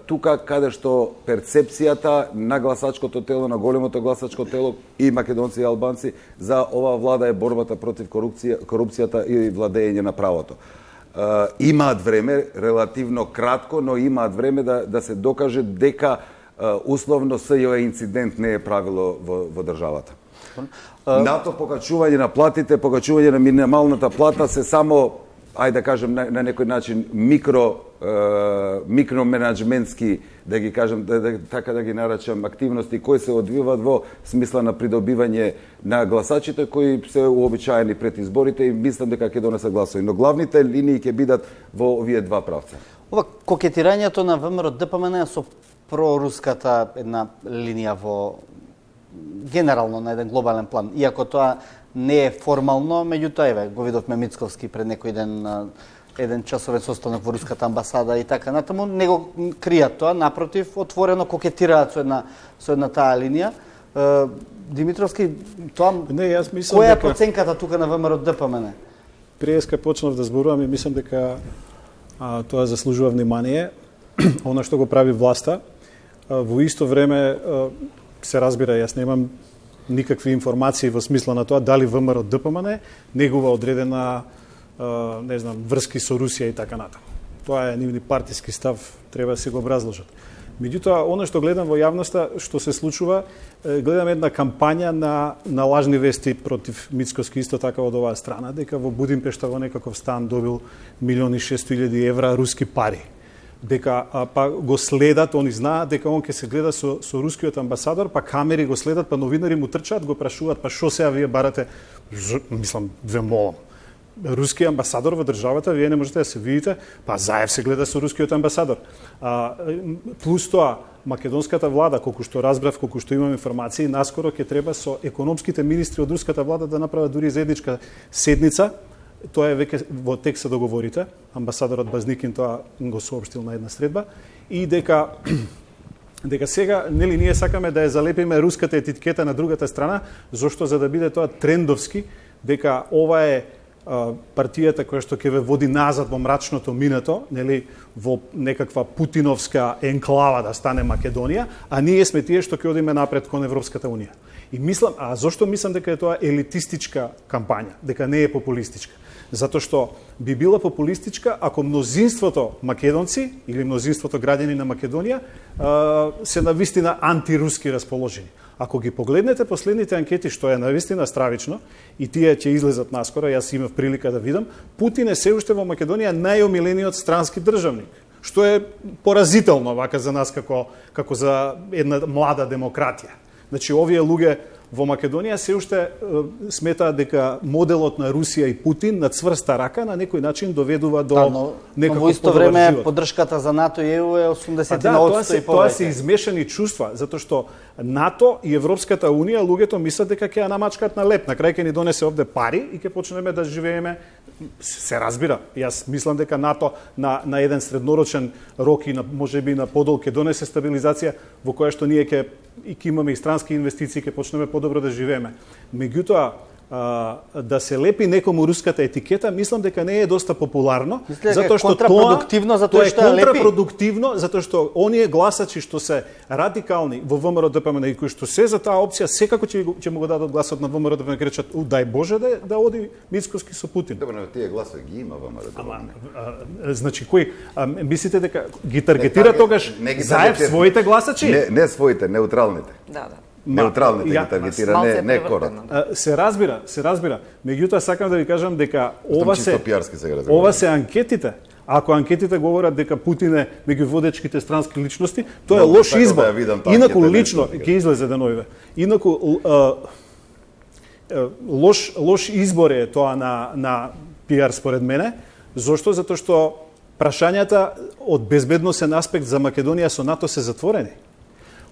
S3: тука каде што перцепцијата на гласачкото тело, на големото гласачко тело и македонци и албанци за оваа влада е борбата против корупцијата и владење на правото. Имаат време, релативно кратко, но имаат време да се докаже дека условно СЈО инцидент не е правило во државата. НАТО покачување на платите, покачување на минималната плата се само, ајде да кажем на некој начин микроменеджментски, да ги кажем, така да ги наречам, активности кои се одвиваат во смисла на придобивање на гласачите кои се уобичаени пред изборите и мислам дека ќе донесат гласови. Но главните линии ќе бидат во овие два правца.
S1: Ова кокетирањето на ВМРО ДПМН со проруската една линија во генерално на еден глобален план, иако тоа не е формално, меѓутоа го видовме Мицковски пред некој ден еден часовен состанок во руската амбасада и така натаму, не го кријат тоа, напротив, отворено кокетираат со една таа линија. Димитровски, тоа
S3: јас мислам
S1: која е
S3: дека
S1: проценката тука на ВМРО ДПМН?
S3: Преска почнав да зборувам и мислам дека тоа заслужува внимание. Она што го прави власта, во исто време се разбира, јас немам никакви информации во смисла на тоа дали ВМРО ДПМН негува одредена не знам, врски со Русија и така натаму. Тоа е нивни партиски став, треба да се го образложат. Меѓутоа, оно што гледам во јавноста, што се случува, гледам една кампања на лажни вести против Мицкоски, исто така од оваа страна, дека во Будимпешта во некаков стан добил 1.600.000 евра руски пари. Дека па го следат, они знаат дека он ќе се гледа со рускиот амбасадор, па камери го следат, па новинари му трчаат, го прашуваат, па што сега вие барате, мислам, ве молам. Руски амбасадор во државата, вие не можете да се видите, па Заев се гледа со рускиот амбасадор. Плюс тоа, македонската влада, колку што разбрав, колку што имам информации, наскоро ќе треба со економските министри од руската влада да направат дури заедничка седница. Тоа е веќе во текст се договорите. Амбасадорот Базникин тоа го соопштил на една средба и дека сега нели ние сакаме да ја залепиме руската етикета на другата страна, зошто за да биде тоа трендовски, дека ова е партијата која што ќе ве води назад во мрачното минато, нели, во некаква путиновска енклава да стане Македонија, а ние сме тие што ќе одиме напред кон Европската унија. И мислам, зошто мислам дека е тоа елитистичка кампања, дека не е популистичка? Затоа што би била популистичка ако мнозинството македонци или мнозинството граѓани на Македонија се навистина антируски расположени. Ако ги погледнете последните анкети, што е навистина стравично, и тие ќе излезат наскоро, јас имав прилика да видам, Путин е се уште во Македонија најомилениот странски државник, што е поразително вака за нас како за една млада демократија. Значи, овие луѓе во Македонија се уште сметаат дека моделот на Русија и Путин на цврста рака на некој начин доведува до некако
S1: во исто време поддршката за НАТО и ЕУ е 80% и повеќе.
S3: Тоа се измешани чувства, затоа што НАТО и Европската унија луѓето мислат дека ќе ја намачкат на леп, на крај ќе ни донесе овде пари и ќе почнеме да живееме. Се разбира, јас мислам дека НАТО на еден среднорочен рок и можеби на подол ќе донесе стабилизација во која што ние ќе имаме и странски инвестиции, ќе почнеме подобро да живееме. Меѓутоа, да се лепи некому руската етикета, мислам дека не е доста популарно,
S1: затоа што тоа е
S3: контрапродуктивно, затоа што оние гласачи што се радикални во ВМРО ДПМН и кои што се за таа опција, секако ќе му го дадат гласот на ВМРО ДПМН, ќе речат, дај Боже да оди Мицкоски со Путин.
S5: Добро, тие гласови ги има ВМРО ДПМН.
S3: Значи кои мислите дека ги таргетира тогаш Заев своите гласачи?
S5: Не своите, неутралните.
S4: Да.
S5: Неутралните ги таргетира, не корот.
S3: Се разбира. Меѓутоа сакам да ви кажам дека ова се анкетите. Ако анкетите говорат дека Путин е меѓу водечките странски личности, тоа е лош избор. Инаку лично ќе излезе деновиве. Инаку лош избор е тоа на пиар според мене. Зошто? Затоа што прашањата од безбедносен аспект за Македонија со НАТО се затворени.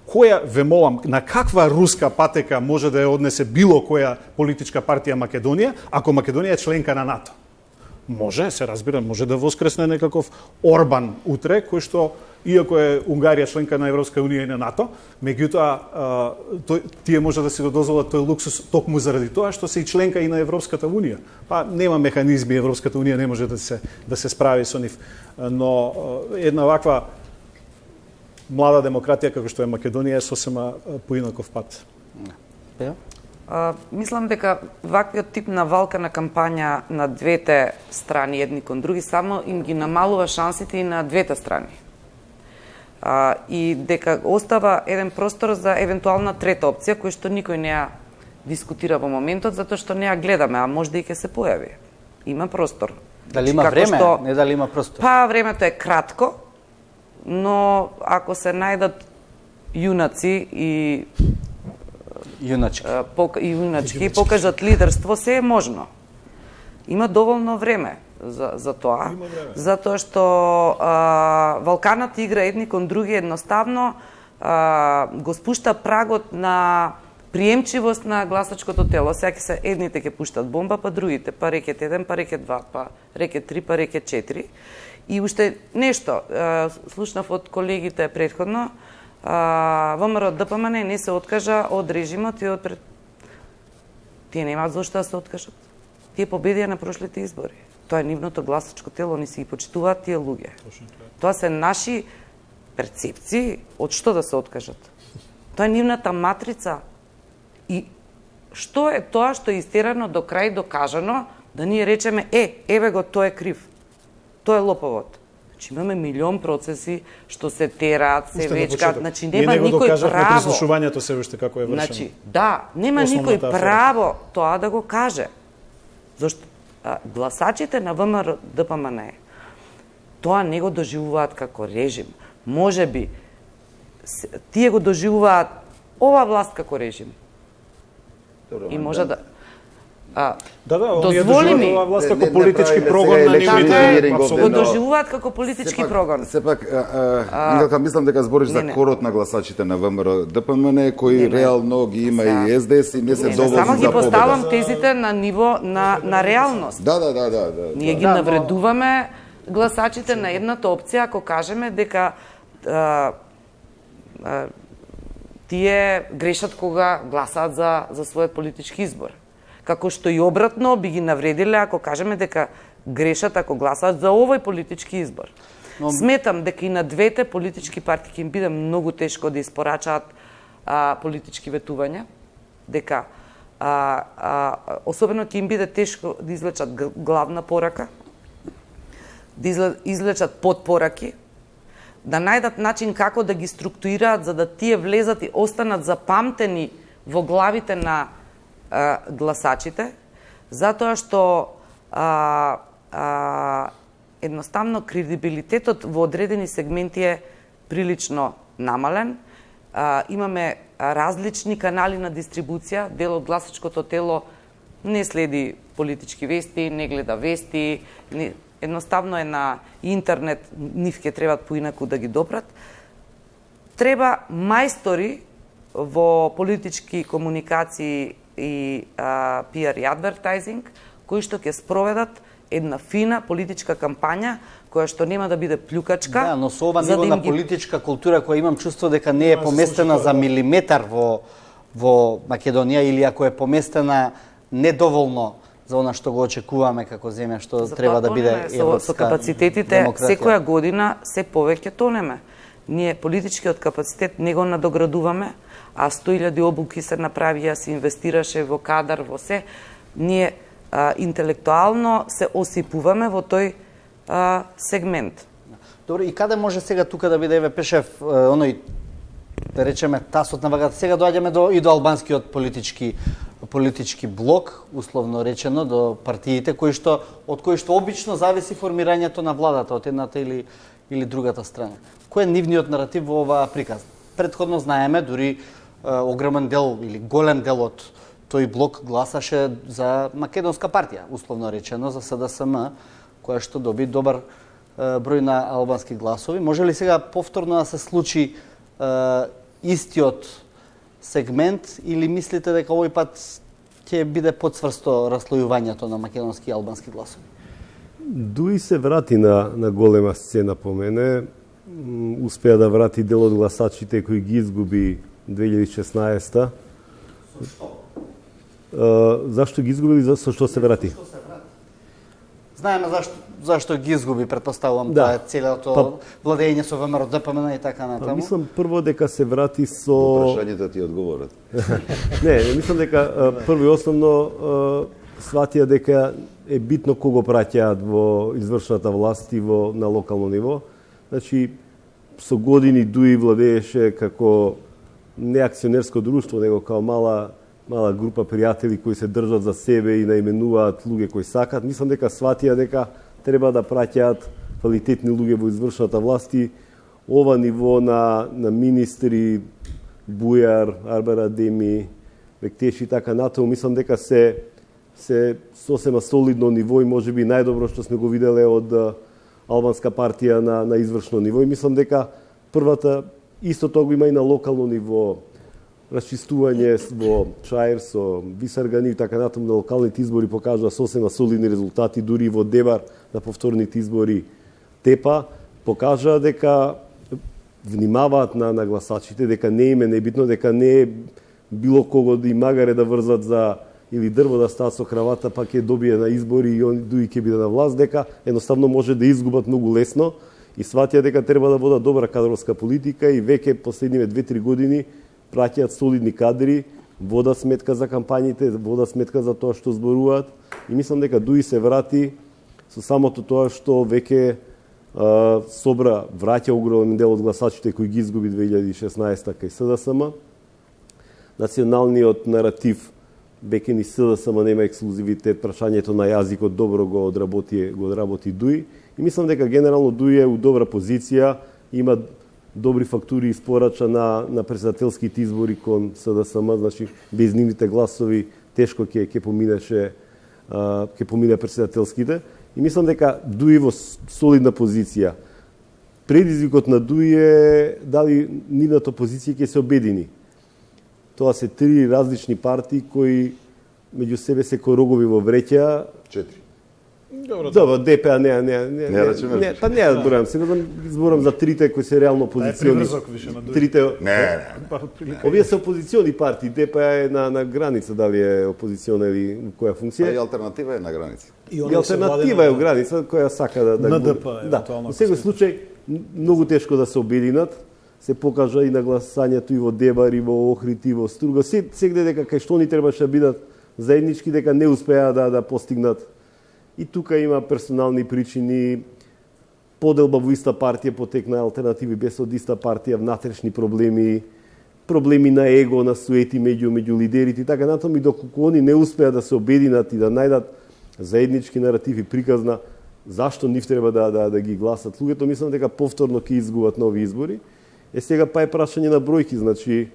S3: Која, ве молам, на каква руска патека може да ја однесе било која политичка партија Македонија, ако Македонија е членка на НАТО? Може, се разбира, може да воскресне некаков Орбан утре, кој што, иако е Унгарија членка на Европска унија и на НАТО, меѓутоа тие може да си го дозволат тој луксус токму заради тоа што се и членка и на Европската унија. Па нема механизми, Европската унија не може да се справи со нив. Но една ваква млада демократија како што е Македонија е сосема поинаков пат.
S4: Мислам дека ваквиот тип навалкана кампања на двете страни едни кон други само им ги намалува шансите и на двете страни. И дека остава еден простор за евентуална трета опција која што никој не ја дискутира во моментот затоа што не ја гледаме, а можда и ќе се појави. Има простор.
S1: Дали има време, не дали има простор?
S4: Па времето е кратко, но ако се најдат јунаци и јуначки покажат лидерство, се е можно. Има доволно време за тоа, затоа што Валканот игра едни кон други едноставно го спушта прагот на приемчивост на гласачкото тело. Сега се едните ќе пуштат бомба, па другите, па рекет 1, па рекет 2, па рекет 3, па рекет 4. И уште нешто, слушнав од колегите претходно, ВМРО ДПМН не се откажа од режимот и од Тие немаат зошто да се откажат. Тие победија на прошлите избори. Тоа е нивното гласачко тело, они си ги почитуваат тие луѓе. Тоа се наши перцепции од што да се откажат. Тоа е нивната матрица и што е тоа што е истерано до крај докажано, да ние речеме, еве го, тој е крив. Тој е лоповот. Значи имаме милион процеси што се тераат, се вечкаат, значи нема никој право.
S3: Прислушувањето се уште како е вршено.
S4: Значи, да, нема никој право тоа да го каже. Зошто гласачите на ВМРО ДПМН тоа не го доживуваат како режим. Можеби тие го доживуваат ова власт како режим. И може да дозволи ми
S3: власт како политички прогон на нивните,
S4: го доживуваат како политички прогон.
S5: Сепак, Ангелка, мислам дека збориш за корот на гласачите на ВМРО ДПМН, кои реално ги има и СДС и не се доволни за победа.
S4: Само ги поставам тезите на ниво на реалност.
S5: Да.
S4: Ние ги навредуваме гласачите на едната опција ако кажеме дека тие грешат кога гласаат за својот политички избор. Како што и обратно би ги навредиле ако кажеме дека грешат ако гласаат за овој политички избор. Сметам дека и на двете политички партии ќе им биде многу тешко да испорачаат политички ветувања, дека особено ќе им биде тешко да извлечат главна порака, да извлечат подпораки, да најдат начин како да ги структурираат за да тие влезат и останат запамтени во главите на гласачите, затоа што едноставно кредибилитетот во одредени сегменти е прилично намален. Имаме различни канали на дистрибуција, дел од гласачкото тело не следи политички вести, не гледа вести, едноставно е на интернет, нив ќе требат поинаку да ги допрат. Треба мајстори во политички комуникации и PR и адвертайзинг, кои што ќе спроведат една фина политичка кампања, која што нема да биде плюкачка.
S1: Да, но со ова ниво на политичка култура, која имам чувство дека не е поместена за милиметар во Македонија, или ако е поместена недоволно за она што го очекуваме како земја, што треба да биде европска
S4: со капацитетите, секоја година се повеќе тонеме. Ние политичкиот капацитет не го надоградуваме, а 100.000 обуки се направија, се инвестираше во кадар, во се. Ние интелектуално се осипуваме во тој сегмент.
S1: Добре, и каде може сега тука да биде, Пешев, оној, да речеме, тасот на вагата? Сега доаѓаме и до албанскиот политички блок, условно речено, до партиите од кои што обично зависи формирањето на владата од едната или другата страна. Кој е нивниот наратив во оваа приказна? Претходно знаеме, дури огромен дел или голем дел од тој блок гласаше за Македонска партија, условно речено, за СДСМ, која што доби добар број на албански гласови. Може ли сега повторно да се случи истиот сегмент, или мислите дека овој пат ќе биде подсврсто раслојувањето на македонски и албански гласови?
S2: Дуи се врати на голема сцена по мене. Успеа да врати дел од гласачите кои ги изгуби 2016-та. Зашто ги изгубили, со што се врати?
S1: Знаеме зашто ги изгуби, претпоставувам, тоа е целото владење со ВМРО ДПМН и така натаму.
S2: Мислам прво дека се врати со
S5: прашањето ти одговорат.
S2: Не, мислам дека прво и основно сватија дека е битно кого праќаат во извршната власт и на локално ниво. Значи, со години Дуи владееше како не акционерско друштво, него како мала група пријатели кои се држат за себе и наименуваат луѓе кои сакат. Мислам дека сватија дека треба да праќаат квалитетни луѓе во извршната власт и ова ниво на министри, Бујар, Арбер Адеми, Бектеши и така натаму, мислам дека се сосема солидно ниво и можеби најдобро што сме го виделе од албанска партија на извршно ниво. И мислам дека првата исто тоа го има и на локално ниво, расчистување во Чаир со Висаргани и така натаму на локалните избори покажува сосема солидни резултати, дури во Дебар на повторните избори Тепа покажа дека внимаваат на гласачите, дека не им е небитно, дека не е било кого да им магаре да врзат за или дрво да стаат со кравата, па ќе добие на избори и он дуи ќе биде на власт, дека едноставно може да изгубат многу лесно и сватија дека треба да водат добра кадровска политика и веќе последниве 2-3 години праќаат солидни кадри вода сметка за кампањите, вода сметка за тоа што зборуваат и мислам дека Дуи се врати со самото тоа што веќе собра, враќа огромен дел од гласачите кои ги изгуби 2016 кај СДСМ. Националниот наратив веќе ни СДСМ нема ексклузивитет, прашањето на јазикот добро го одработи Дуи и мислам дека генерално Дуи е у добра позиција, има добри фактури испорача на председателските избори кон СДСМ, значи без нивните гласови тешко ќе помине председателските. И мислам дека Дуи во солидна позиција. Предизвикот на Дуи е дали нивната опозиција ќе се обедини. Тоа се три различни партии кои меѓу себе се корогови во вреќа.
S5: 4.
S2: Добро, ДПА не зборам, сега зборам за трите кои се реално опозициони. Трите Овие се опозициони партии, ДПА е на граница дали е опозициона или која функција.
S5: И алтернатива е на граница.
S2: И алтернатива е у граница која сака да
S3: на ДПА.
S2: Да. Во секој случај многу тешко да се обединат. Се покажа и на гласањето и во Дебар, и во Охрид, и во Струга. Сегде дека кај што ни требаше да бидат заеднички, дека не успеа да постигнат. И тука има персонални причини, поделба во иста партија, потекна алтернативи без од иста партија, внатрешни проблеми на его, на суети меѓу лидерите и така натаму, и доколку они не успеа да се обединат и да најдат заеднички наративи приказна зашто нив треба да ги гласат луѓето, мислам дека повторно ќе изгубат нови избори. Сега па е прашање на бројки, значи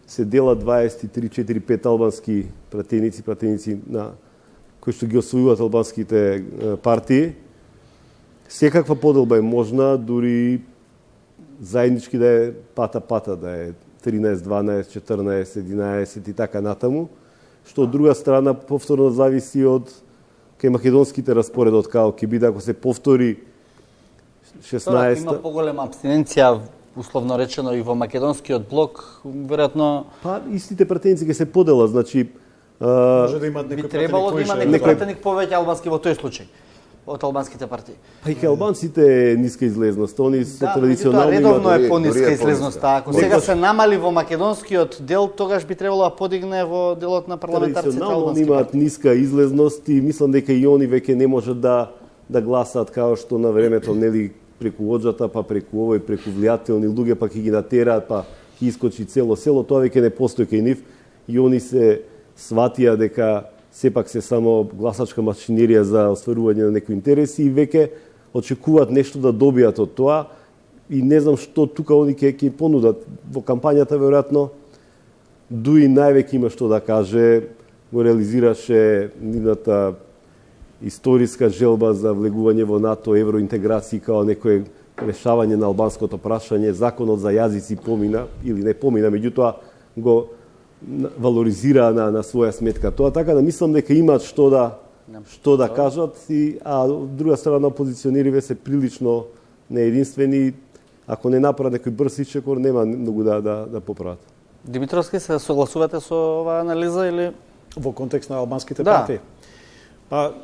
S2: се дела 23, 4, 5 албански пратеници на кои што ги освојуваат албанските партии. Секаква поделба е можна, дури заеднички да е пата, да е 13, 12, 14, 11 и така натаму, што од друга страна повторно зависи од кај македонските распоредот, као ќе биде ако се повтори 16.
S1: Има поголема абстиненција, условно речено, и во македонскиот блок, веројатно
S2: Па истите пратеници ќе се поделат, значи
S3: може да имат
S1: би
S3: некој
S1: требало да има
S3: пратеник
S1: некој пратеник повеќе албански во тој случај од албанските партии.
S2: Па и кај албанците е ниска излезност, они се традиционално
S1: редовно
S2: имаат
S1: е пониска
S5: дори е
S1: излезноста. Ако сега се намали во македонскиот дел, тогаш би требало да подигне во делот на парламентарците
S2: традиционално
S1: албански
S2: имаат
S1: партии.
S2: ниска излезност и мислам дека и они веќе не можат да гласаат као што на времето нели преку оџата, па преку овој, преку влијателни луѓе, па ќе ги натераат, па ќе искочи цело село, тоа веќе не постои кај нив и они се сватија дека сепак се само гласачка машинерија за остварување на некои интереси и веќе очекуваат нешто да добијат од тоа и не знам што тука они ќе понудат. Во кампањата веројатно Дуи највеќе има што да каже, го реализираше нивната историска желба за влегување во НАТО, евроинтеграција као некое решавање на албанското прашање, законот за јазици помина или не помина, меѓутоа го валоризира на своја сметка тоа, така да мислам дека имаат што да кажат, а од друга страна опозиционериве се прилично неединствени, ако не направат некој брз исчекор, нема многу да поправат.
S1: Димитровски, се согласувате со оваа анализа или
S3: во контекст на албанските
S1: Да.
S3: партии? Па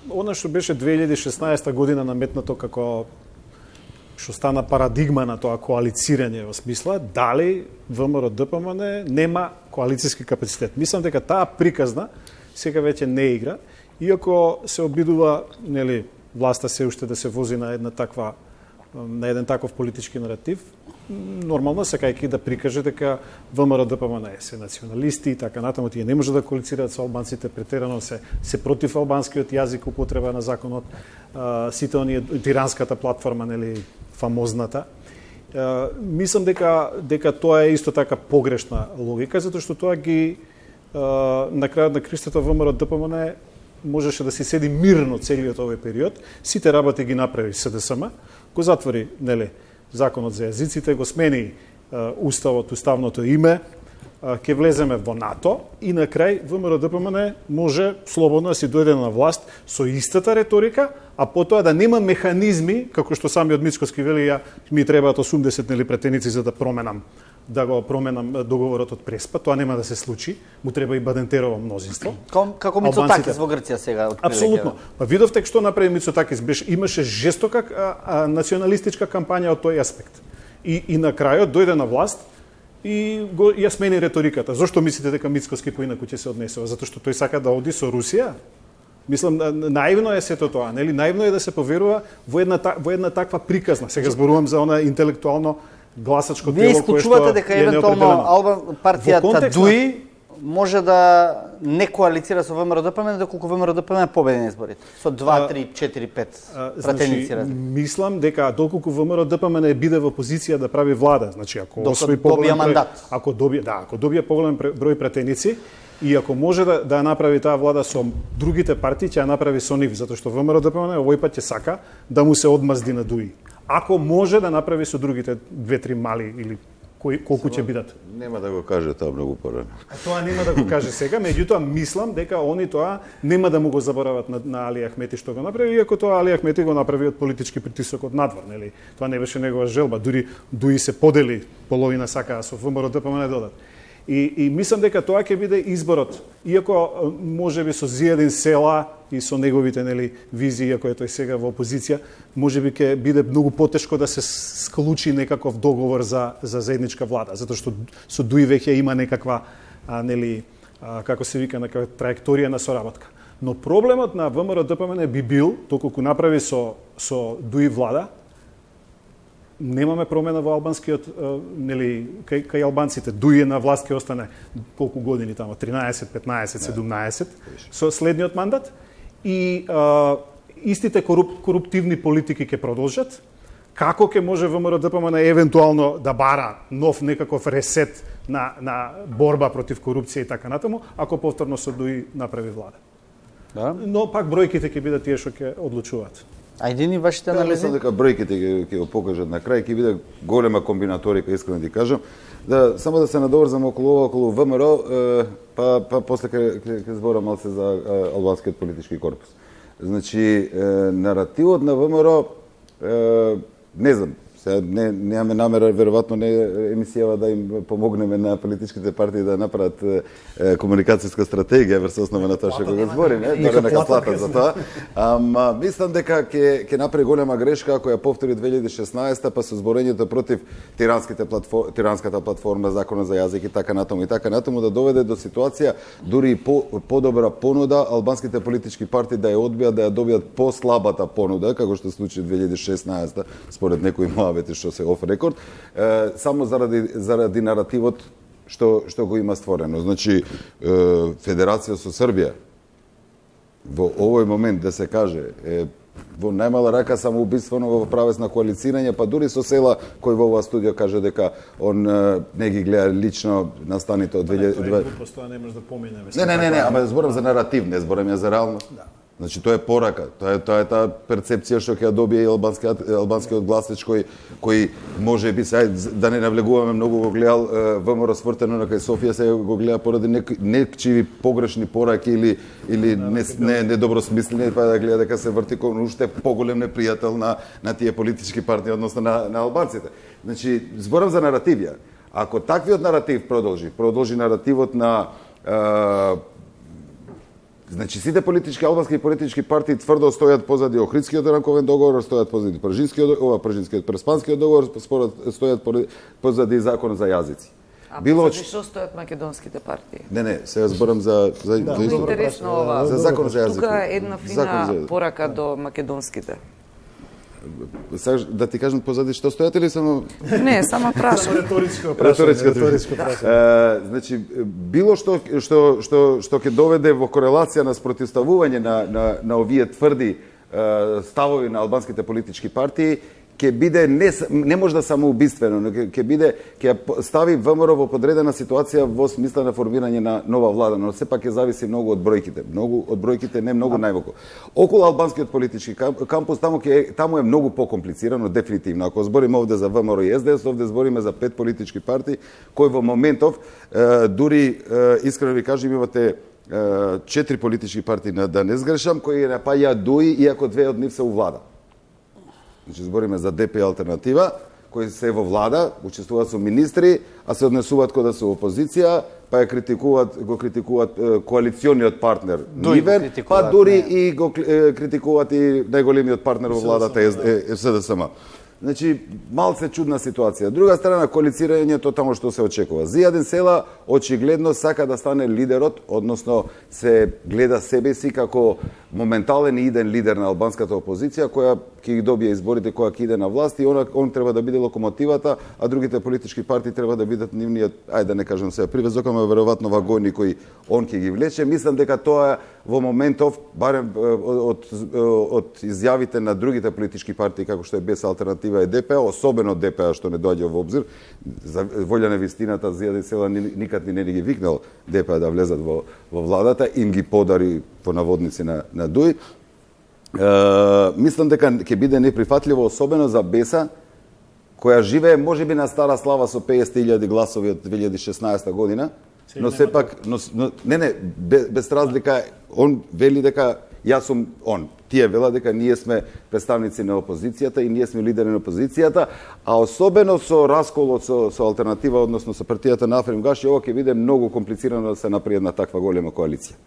S3: она што беше 2016 година наметнато како што стана парадигма на тоа коалицирање во смисла дали ВМРО ДПМН нема коалициски капацитет. Мислам дека таа приказна сега веќе не игра, иако се обидува нели власта се уште да се вози на еден таков политички наратив, нормално сакајќи да прикаже дека ВМРО ДПМН се националисти и така натаму, тие не може да коалицираат со албанците, претерано се против албанскиот јазик, употреба на законот, сите оние тиранската платформа, нели фамозната. Мислам дека тоа е исто така погрешна логика, затоа што тоа ги на крајот на кристото ВМРО ДПМН можеше да си седи мирно целиот овој период, сите работи ги направи СДСМ, го затвори, нели, законот за јазиците, го смени уставот, уставното име, ќе влеземе во НАТО и на крај ВМРО ДПМН може слободно да си дојде на власт со истата реторика, а потоа да нема механизми, како што самиот Мицкоски вели, ми требаат 80 нели претеници за да го променам договорот од Преспа, тоа нема да се случи, му треба и Бадентерово мнозинство.
S1: Како Мицотакис во Грција сега?
S3: Апсолутно. Па видовте што направи Мицотакис, имаше жестока националистичка кампања од тој аспект. И на крајот дојде на власт и ја смени реториката. Зошто мислите дека Мицкоски поинаку ќе се однесува? Затоа што тој сака да оди со Русија? Мислам, наивно е сето тоа, нели? Наивно е да се поверува во една таква приказна. Сега зборувам за она интелектуално гласачко
S1: Вие
S3: тело кое што
S1: исклучувате дека евентуално партијата ДУИ може да не коалицира со ВМРО-ДПМН доколку ВМРО-ДПМН победи на изборите со 2, 3, 4, 5 пратеници разлика.
S3: Мислам дека доколку ВМРО-ДПМН биде во позиција да прави влада, значи ако освои
S1: добија мандат,
S3: ако добија поголем број пратеници и ако може да направи таа влада со другите партии, ќе ја направи со нив, затоа што ВМРО-ДПМН овој пат ќе сака да му се одмазди на ДУИ. Ако може да направи со другите 2-3 мали или колку ќе бидат.
S5: Нема да го каже тоа многу порано.
S3: Тоа нема да го каже сега, меѓутоа мислам дека они тоа нема да му го заборават на Али Ахмети што го направи, иако тоа Али Ахмети го направи од политички притисок од надвор, нели? Тоа не беше негова желба, дури ДУИ се подели, половина сакаа со ВМРО-ДПМН додат. И мислам дека тоа ќе биде изборот, иако можеби со Зиедин Села и со неговите визии, иако е тој сега во опозиција, можеби ќе биде многу потешко да се склучи некаков договор за заедничка влада, затоа што со ДУИ веќе има некаква како се вика, некаква траекторија на соработка. Но проблемот на ВМРО-ДПМН би бил, доколку направи со ДУИ влада, немаме промена во албанскиот, кај албанците. ДУИ на власт ќе остане колку години тамо, 13, 15, 17, со следниот мандат. И истите коруптивни политики ќе продолжат. Како ќе може ВМРО-ДПМН евентуално да бара нов некаков ресет на борба против корупција и така натаму, ако повторно со ДУИ направи влада.
S1: Да.
S3: Но пак бројките ќе бидат тие што ќе одлучуваат.
S1: Ајде ни вашите анализи.
S5: Мислам дека бројките ќе го покажат на крај, ќе биде голема комбинаторика, искрено да ти кажам. Само да се надоврзам околу ВМРО, па после ќе зборам малце за албанскиот политички корпус. Значи, наративот на ВМРО, не знам, сега немаме намера, веројатно не емисијава да им помогнеме на политичките партии да направат комуникацијска стратегија врз основа на тоа што го збориме, да нека платат за тоа. Ама мислам дека ќе направи голема грешка ако ја повтори 2016 па со зборењето против тиранската платформа, законот за јазик и така натаму да доведе до ситуација дури и подобра понуда албанските политички партии да ја одбијат, да ја добијат послабата понуда, како што се случи 2016 според некои што се оф рекорд, само заради наративот што го има створено. Значи, Федерација со Србија во овој момент да се каже во најмала рака самоубиствено во правец на коалицирање, па дури со Села кој во оваа студија каже дека он не ги гледа лично настаните од 2002.
S3: Тоа не може да помине.
S5: Не, ама зборам за наратив, не зборам ја за реалност. Значи, тоа е порака, тоа е таа перцепција што ќе ја добие и албанскиот гласач кој може би, да не навлегуваме многу, го гледал ВМРО свртено на кај Софија, сега го гледа поради некчиви погрешни пораки или недобросмислени, па да гледа дека се врти кон уште поголем непријател на тие политички партии, односно на албанците. Значи, зборам за наративија. Ако таквиот наратив продолжи наративот на значи, сите албански политички партии тврдо стојат позади Охридскиот рамковен договор, стојат позади Преспанскиот договор, стојат позади законот за јазици.
S4: А позади што стојат македонските партии?
S5: Не, сега зборам за
S4: интересно ова.
S5: За законот за јазици.
S4: Тука е една фина порака до македонските.
S5: Да ти кажам позади што стојат или само...
S4: Не, само прашам.
S3: Реторичко
S5: прашање. Значи, било што ќе доведе во корелација на спротивставување на овие тврди ставови на албанските политички партии, ќе биде не може да самоубиствено, но ќе стави ВМРО во подредена ситуација во смисла на формирање на нова влада, но сепак ќе зависи многу од бројките. Многу од бројките, не многу најмалку. Околу албанскиот политички кампус таму е многу покомплицирано дефинитивно. Ако збориме овде за ВМРО и СДС, овде збориме за 5 политички партии кои во моментов дури искрено ви кажам имате 4 политички партии да не сгрешам кои напаѓаат ДУИ иако 2 од нив се у влада. Значи, збориме за ДП алтернатива, кои се во влада, учествуваат со министри, а се однесуваат кога да се опозиција, па го критикуваат коалициониот партнер Нивен, па дури и го критикуваат и најголемиот партнер во владата СДСМ. Значи, малце чудна ситуација. Друга страна, коалицирањето тамо што се очекува. Зијадин Села очигледно сака да стане лидерот, односно се гледа себе си како моментален и иден лидер на албанската опозиција, која ќе ги добие изборите, која ќе иде на власт и он треба да биде локомотивата, а другите политички партии треба да бидат нивниот, ајде да не кажам сега привезок, ама веројатно вагони кои он ќе ги влече. Мислам дека тоа во моментов, барем од изјавите на другите политички партии, како што е без алтернатива и ДПА, особено ДПА што не доаѓа во обзир, за волја на вистината, Зијадин Села никад не ги викнал ДПА да влезат во владата, им ги подари по наводници на Дуј. Мислам дека ќе биде неприфатливо, особено за Беса, која живее можеби на стара слава со 50.000 гласови од 2016 година, но сепак, без разлика, он вели дека јас сум он. Тие вела дека ние сме представници на опозицијата и ние сме лидери на опозицијата, а особено со расколот со алтернатива, односно со партијата на Африм Гаши, ова ќе биде многу комплицирано да се направи една таква голема коалиција.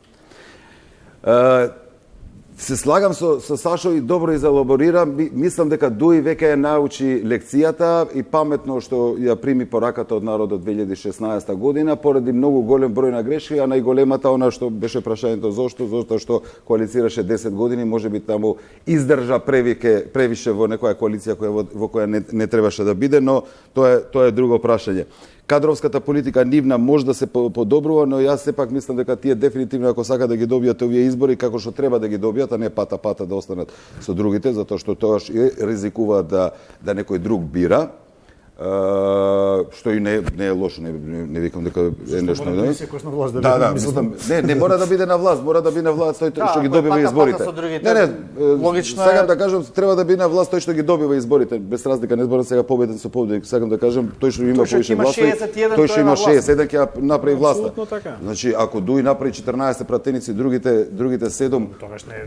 S5: Се слагам со Сашо и добро изелаборирам. Мислам дека Дуј веќе ја научи лекцијата и паметно што ја прими пораката од народот 2016 година, поради многу голем број на грешки, а најголемата она што беше прашањето зошто, затоа што коалицираше 10 години, можеби таму издржа превише во некоја коалиција во која не требаше да биде, но тоа е друго прашање. Кадровската политика нивна може да се подобрува, но јас сепак мислам дека тие дефинитивно ако сака да ги добијат овие избори како што треба да ги добијат, а не пата да останат со другите, затоа што тоа ризикува да некој друг бира. Што и не е лошо, не викам дека е нешто. Не мора да биде на власт, мора да биде на власт тој што ги добива изборите.
S1: Логично
S5: сакам да кажам, треба да биде на власт тој што ги добива изборите, без разлика, не зборам сега победен со победник, сакам да кажам, тој што има повеќе гласови, тој што има 61 ќе направи власта. Значи, ако Дуј направи 14 пратеници, другите 7,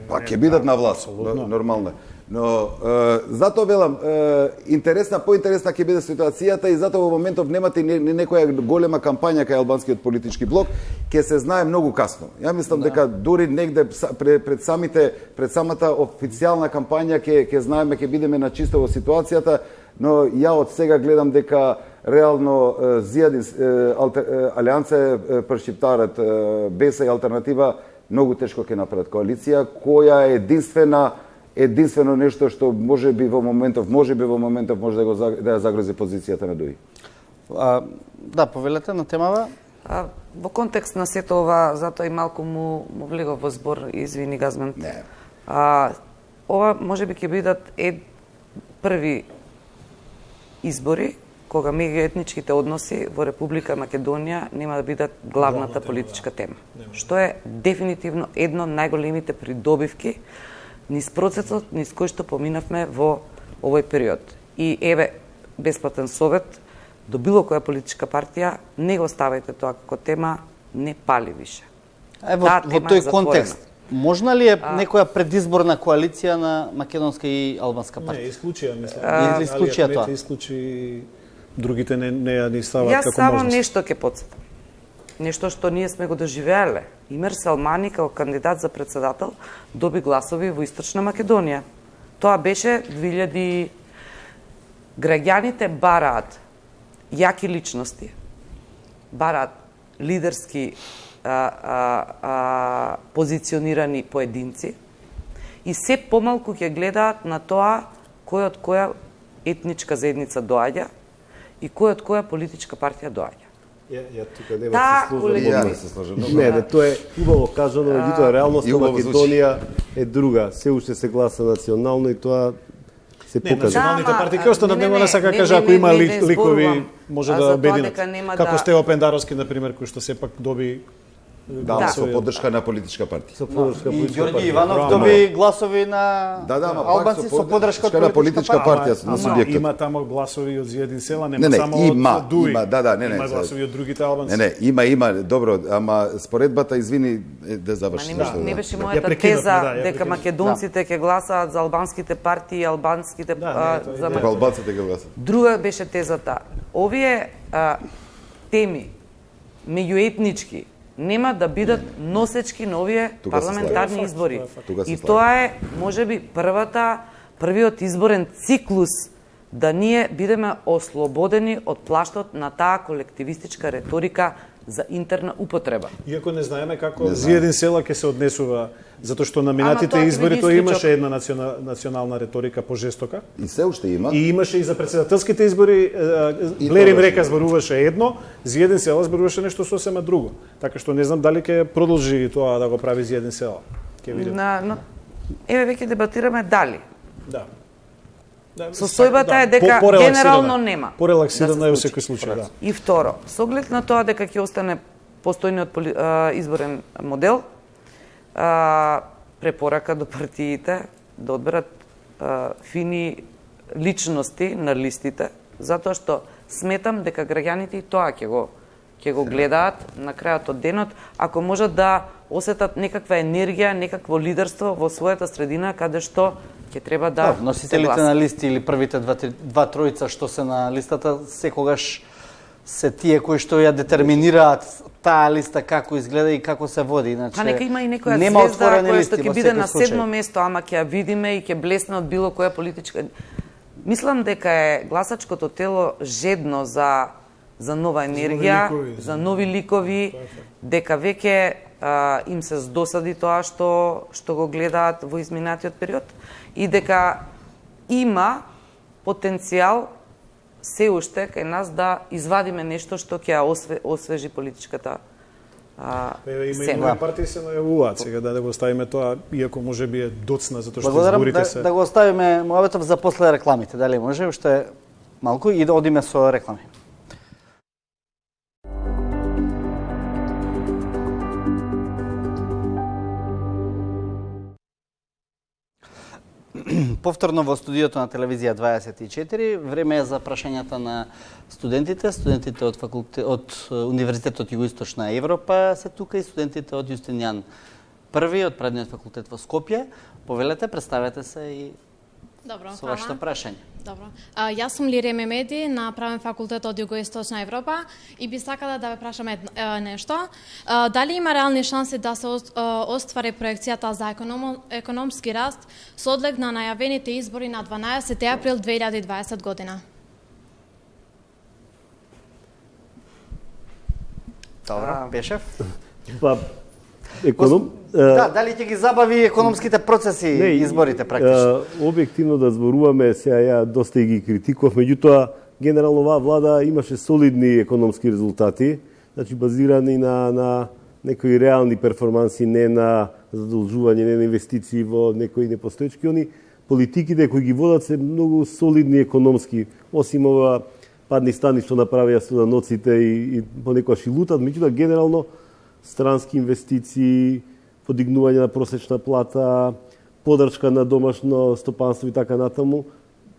S5: па ќе бидат на власт, нормално. Но затоа велам, поинтересна ќе биде ситуацијата и затоа во моментов немате некоја голема кампања кај албанскиот политички блок, ќе се знае многу касно. Ја мислам дека дури негде пред самата официјална кампања ќе знаеме, ќе бидеме на чисто во ситуацијата, но ја од сега гледам дека реално Зијадин Алијанса per Шиптарот, Беса и алтернатива многу тешко ќе направат коалиција која е единствено нешто што можеби во моментов може да ја загрози позицијата на Дуј.
S1: Да, повелете на темава.
S4: Во контекст на сето ова, затоа и малку му влегов во збор, извини Газмент.
S5: Не.
S4: Ова можеби ќе бидат први избори кога меѓуетничките односи во Република Македонија нема да бидат главната политичка тема. Што е дефинитивно едно од најголемите придобивки низ процесот низ кој што поминавме во овој период. И бесплатен совет до било која политичка партија, не го ставајте тоа како тема, не пали више.
S1: Во тој контекст, можна ли е некоја предизборна коалиција на македонска и албанска партија?
S3: Не, исклучија, мислам.
S1: Исклучија тоа.
S3: Исклучи, другите не ја ни стават како
S4: можност. Јас само
S3: можност.
S4: нешто ќе подсетам. Нешто што ние сме го доживеале. Имер Салмани како кандидат за председател доби гласови во Источна Македонија. Тоа беше 2000. Граѓаните бараат јаки личности, бараат лидерски позиционирани поединци и се помалку ќе гледаат на тоа кој од која етничка заедница доаѓа и кој од која политичка партија доаѓа.
S2: Ја тука нема
S5: се сложам.
S2: Не, тоа е убаво кажано, меѓутоа реалноста во Македонија е друга. Се уште се гласа национално и тоа се
S3: Не,
S2: покажа.
S3: националните партии кој останат нема да сака кажа ако има ликови може да обединат. Како Стево Пендаровски на пример кој што сепак доби
S5: Да, со поддршка на политичка партија.
S2: Со поддршка
S1: И
S2: политичка
S1: Ѓорѓи
S2: партија.
S1: Иванов доби гласови на албанци со поддршка
S5: на политичка партија на субјектот.
S3: Има тамо гласови од Зијадин Села, нема
S5: Не,
S3: само
S5: има,
S3: од Дуј.
S5: има,
S3: гласови од другите албанци.
S5: Не, има, добро, ама споредбата, извини, да заврши нешто.
S4: Не беше
S3: Ја
S4: мојата
S3: прекинав,
S4: теза
S3: ја
S4: дека
S3: прекинав.
S4: македонците ќе гласаат за албанските партии, албанските за
S5: Како албанците ги гласат.
S4: Друга беше тезата. Овие теми меѓуетнички нема да бидат носечки на овие
S5: Тука се
S4: парламентарни
S5: слагам.
S4: избори.
S5: Тука се
S4: И
S5: слагам.
S4: тоа е можеби првиот изборен циклус да ние бидеме ослободени од плаштот на таа колективистичка реторика за интерна употреба.
S3: Иако не знаеме како Зиедин села ќе се однесува, затоа што на минатите
S4: тоа ќе
S3: избори
S4: биде
S3: тоа
S4: исклучок.
S3: имаше една национална реторика пожестока.
S5: И се уште има.
S3: И имаше и за председателските избори, Блер им река зборуваше едно, Зиедин села зборуваше нешто сосема друго. Така што не знам дали ќе продолжи тоа да го прави Зиедин села. Ќе видиме.
S4: Еве веќе дебатираме дали.
S3: Да.
S4: Состојбата е дека генерално нема.
S3: Порелаксирана е во секој случај, да.
S4: И второ, со оглед на тоа дека ќе остане постојниот изборен модел, препорака до партиите да одберат фини личности на листите, затоа што сметам дека граѓаните и тоа ќе го гледаат на крајот од денот, ако можат да осетат некаква енергија, некакво лидерство во својата средина, каде што ќе треба да
S1: носителите на листи или првите два тројца што се на листата секогаш се тие кои што ја детерминираат таа листа како изгледа и како се води. Иначе
S4: нека има и некоја звезда која што ќе биде на седмо место, ама ќе ја видиме и ќе блесне од било која политичка. Мислам дека е гласачкото тело жедно за нова енергија, за нови ликови, дека веќе им се здосади тоа што го гледаат во изминатиот период и дека има потенцијал се уште кај нас да извадиме нешто што ќе ја освежи политичката
S3: Има и нови партии се најавуваат сега да го оставиме тоа, иако може би е доцна затоа што
S1: Благодарам,
S3: изборите се.
S1: да го оставиме муабетов за после рекламите, дали може уште малку и да одиме со реклами. Повторно во студиото на телевизија 24, време е за прашањата на студентите од Универзитетот Југоисточна Европа се тука и студентите од Јустинијан I од предниот факултет во Скопје. Повелете, представете се и со вашето прашање.
S6: Добро. Јас сум Лирија Мемеди на Правен факултет од Југоисточна Европа и би сакала да ве прашам нешто. Дали има реални шанси да се оствари проекцијата за економски раст со оглед на најавените избори на 12 април 2020 година?
S1: Добро, Пешев? Дали ќе ги забави економските процеси изборите практично?
S2: Објективно да зборуваме, сега ја доста и ги критикував, меѓутоа генерално оваа влада имаше солидни економски резултати, значи базирани на некои реални перформанси, не на задолжување, не на инвестиции во некои непостоечки. Они политиките кои ги водат се многу солидни економски, осим ова падни стани што направија студеноците и понекогаш и лутат, меѓутоа генерално странски инвестиции, подигнување на просечна плата, подршка на домашно стопанство и така натаму.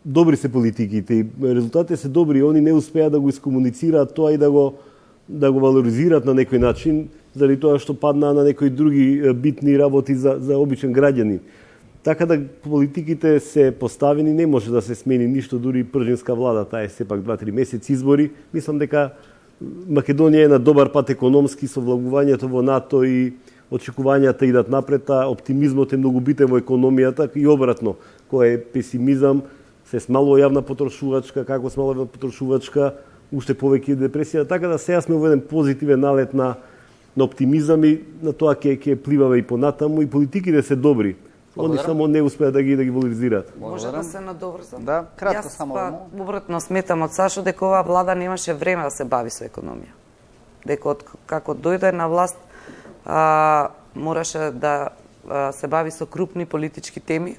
S2: Добри се политиките и резултатите се добри, они не успеа да го искомуницираат тоа и да го валоризираат на некој начин, заради тоа што паднаа на некои други битни работи за обичен граѓанин. Така да политиките се поставени, не може да се смени ништо, дури пржинска влада, таа е сепак 2-3 месеци избори. Мислам дека Македонија е на добар пат економски со влагувањето во НАТО и очекувањата идат напред, оптимизмот е многу битен во економијата и обратно, кој е песимизам, се смалува јавна потрошувачка, како смалува јавна потрошувачка, уште повеќе депресија, така да сега сме во еден позитивен налет на оптимизам и на тоа ќе пливаме и понатаму и политиките се добри. Они само не успеа да ги валоризираат.
S4: Може да се надоврзам?
S1: Да, кратко само.
S4: Јас обратно сметам од Сашо дека оваа влада немаше време да се бави со економија. Дека како дојде на власт мораше да се бави со крупни политички теми.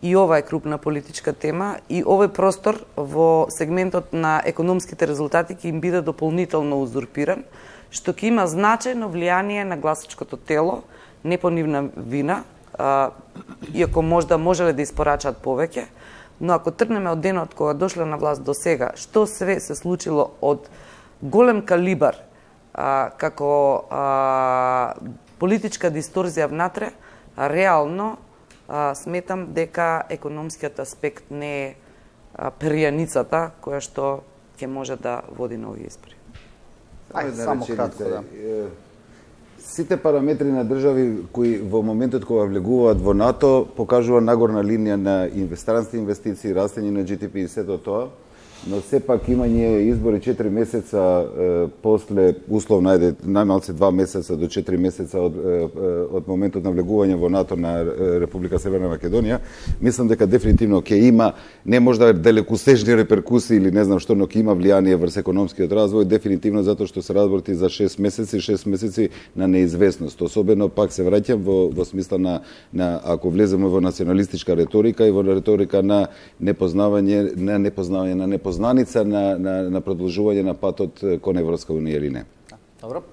S4: И ова е крупна политичка тема и овој простор во сегментот на економските резултати ќе им биде дополнително узурпиран, што ќе има значајно влијание на гласачкото тело, не по нивна вина, иако можеле да испорачаат повеќе, но ако тргнеме од денот кога дошле на власт до сега, што све се случило од голем калибар како политичка дисторзија внатре, реално сметам дека економскиот аспект не е перјаницата која што ќе може да води на овие избори.
S1: Само кратко, да.
S5: Сите параметри на држави кои во моментот кога влегуваат во НАТО покажува нагорна линија на странски инвестиции, растење на GDP и сето тоа, но сепак имање избори 4 месеца после условно најмалце 2 месеца до 4 месеца од моментот на влегување во НАТО на Република Северна Македонија, мислам дека дефинитивно ќе има не можда далекосежни реперкусии или не знам што, но ќе има влијание врз економскиот развој, дефинитивно затоа што се работи за 6 месеци на неизвестност. Особено пак се враќам во смисла на ако влеземе во националистичка реторика и во реторика на непознаница на продолжување на патот кон Европска унија или не.
S1: Добро.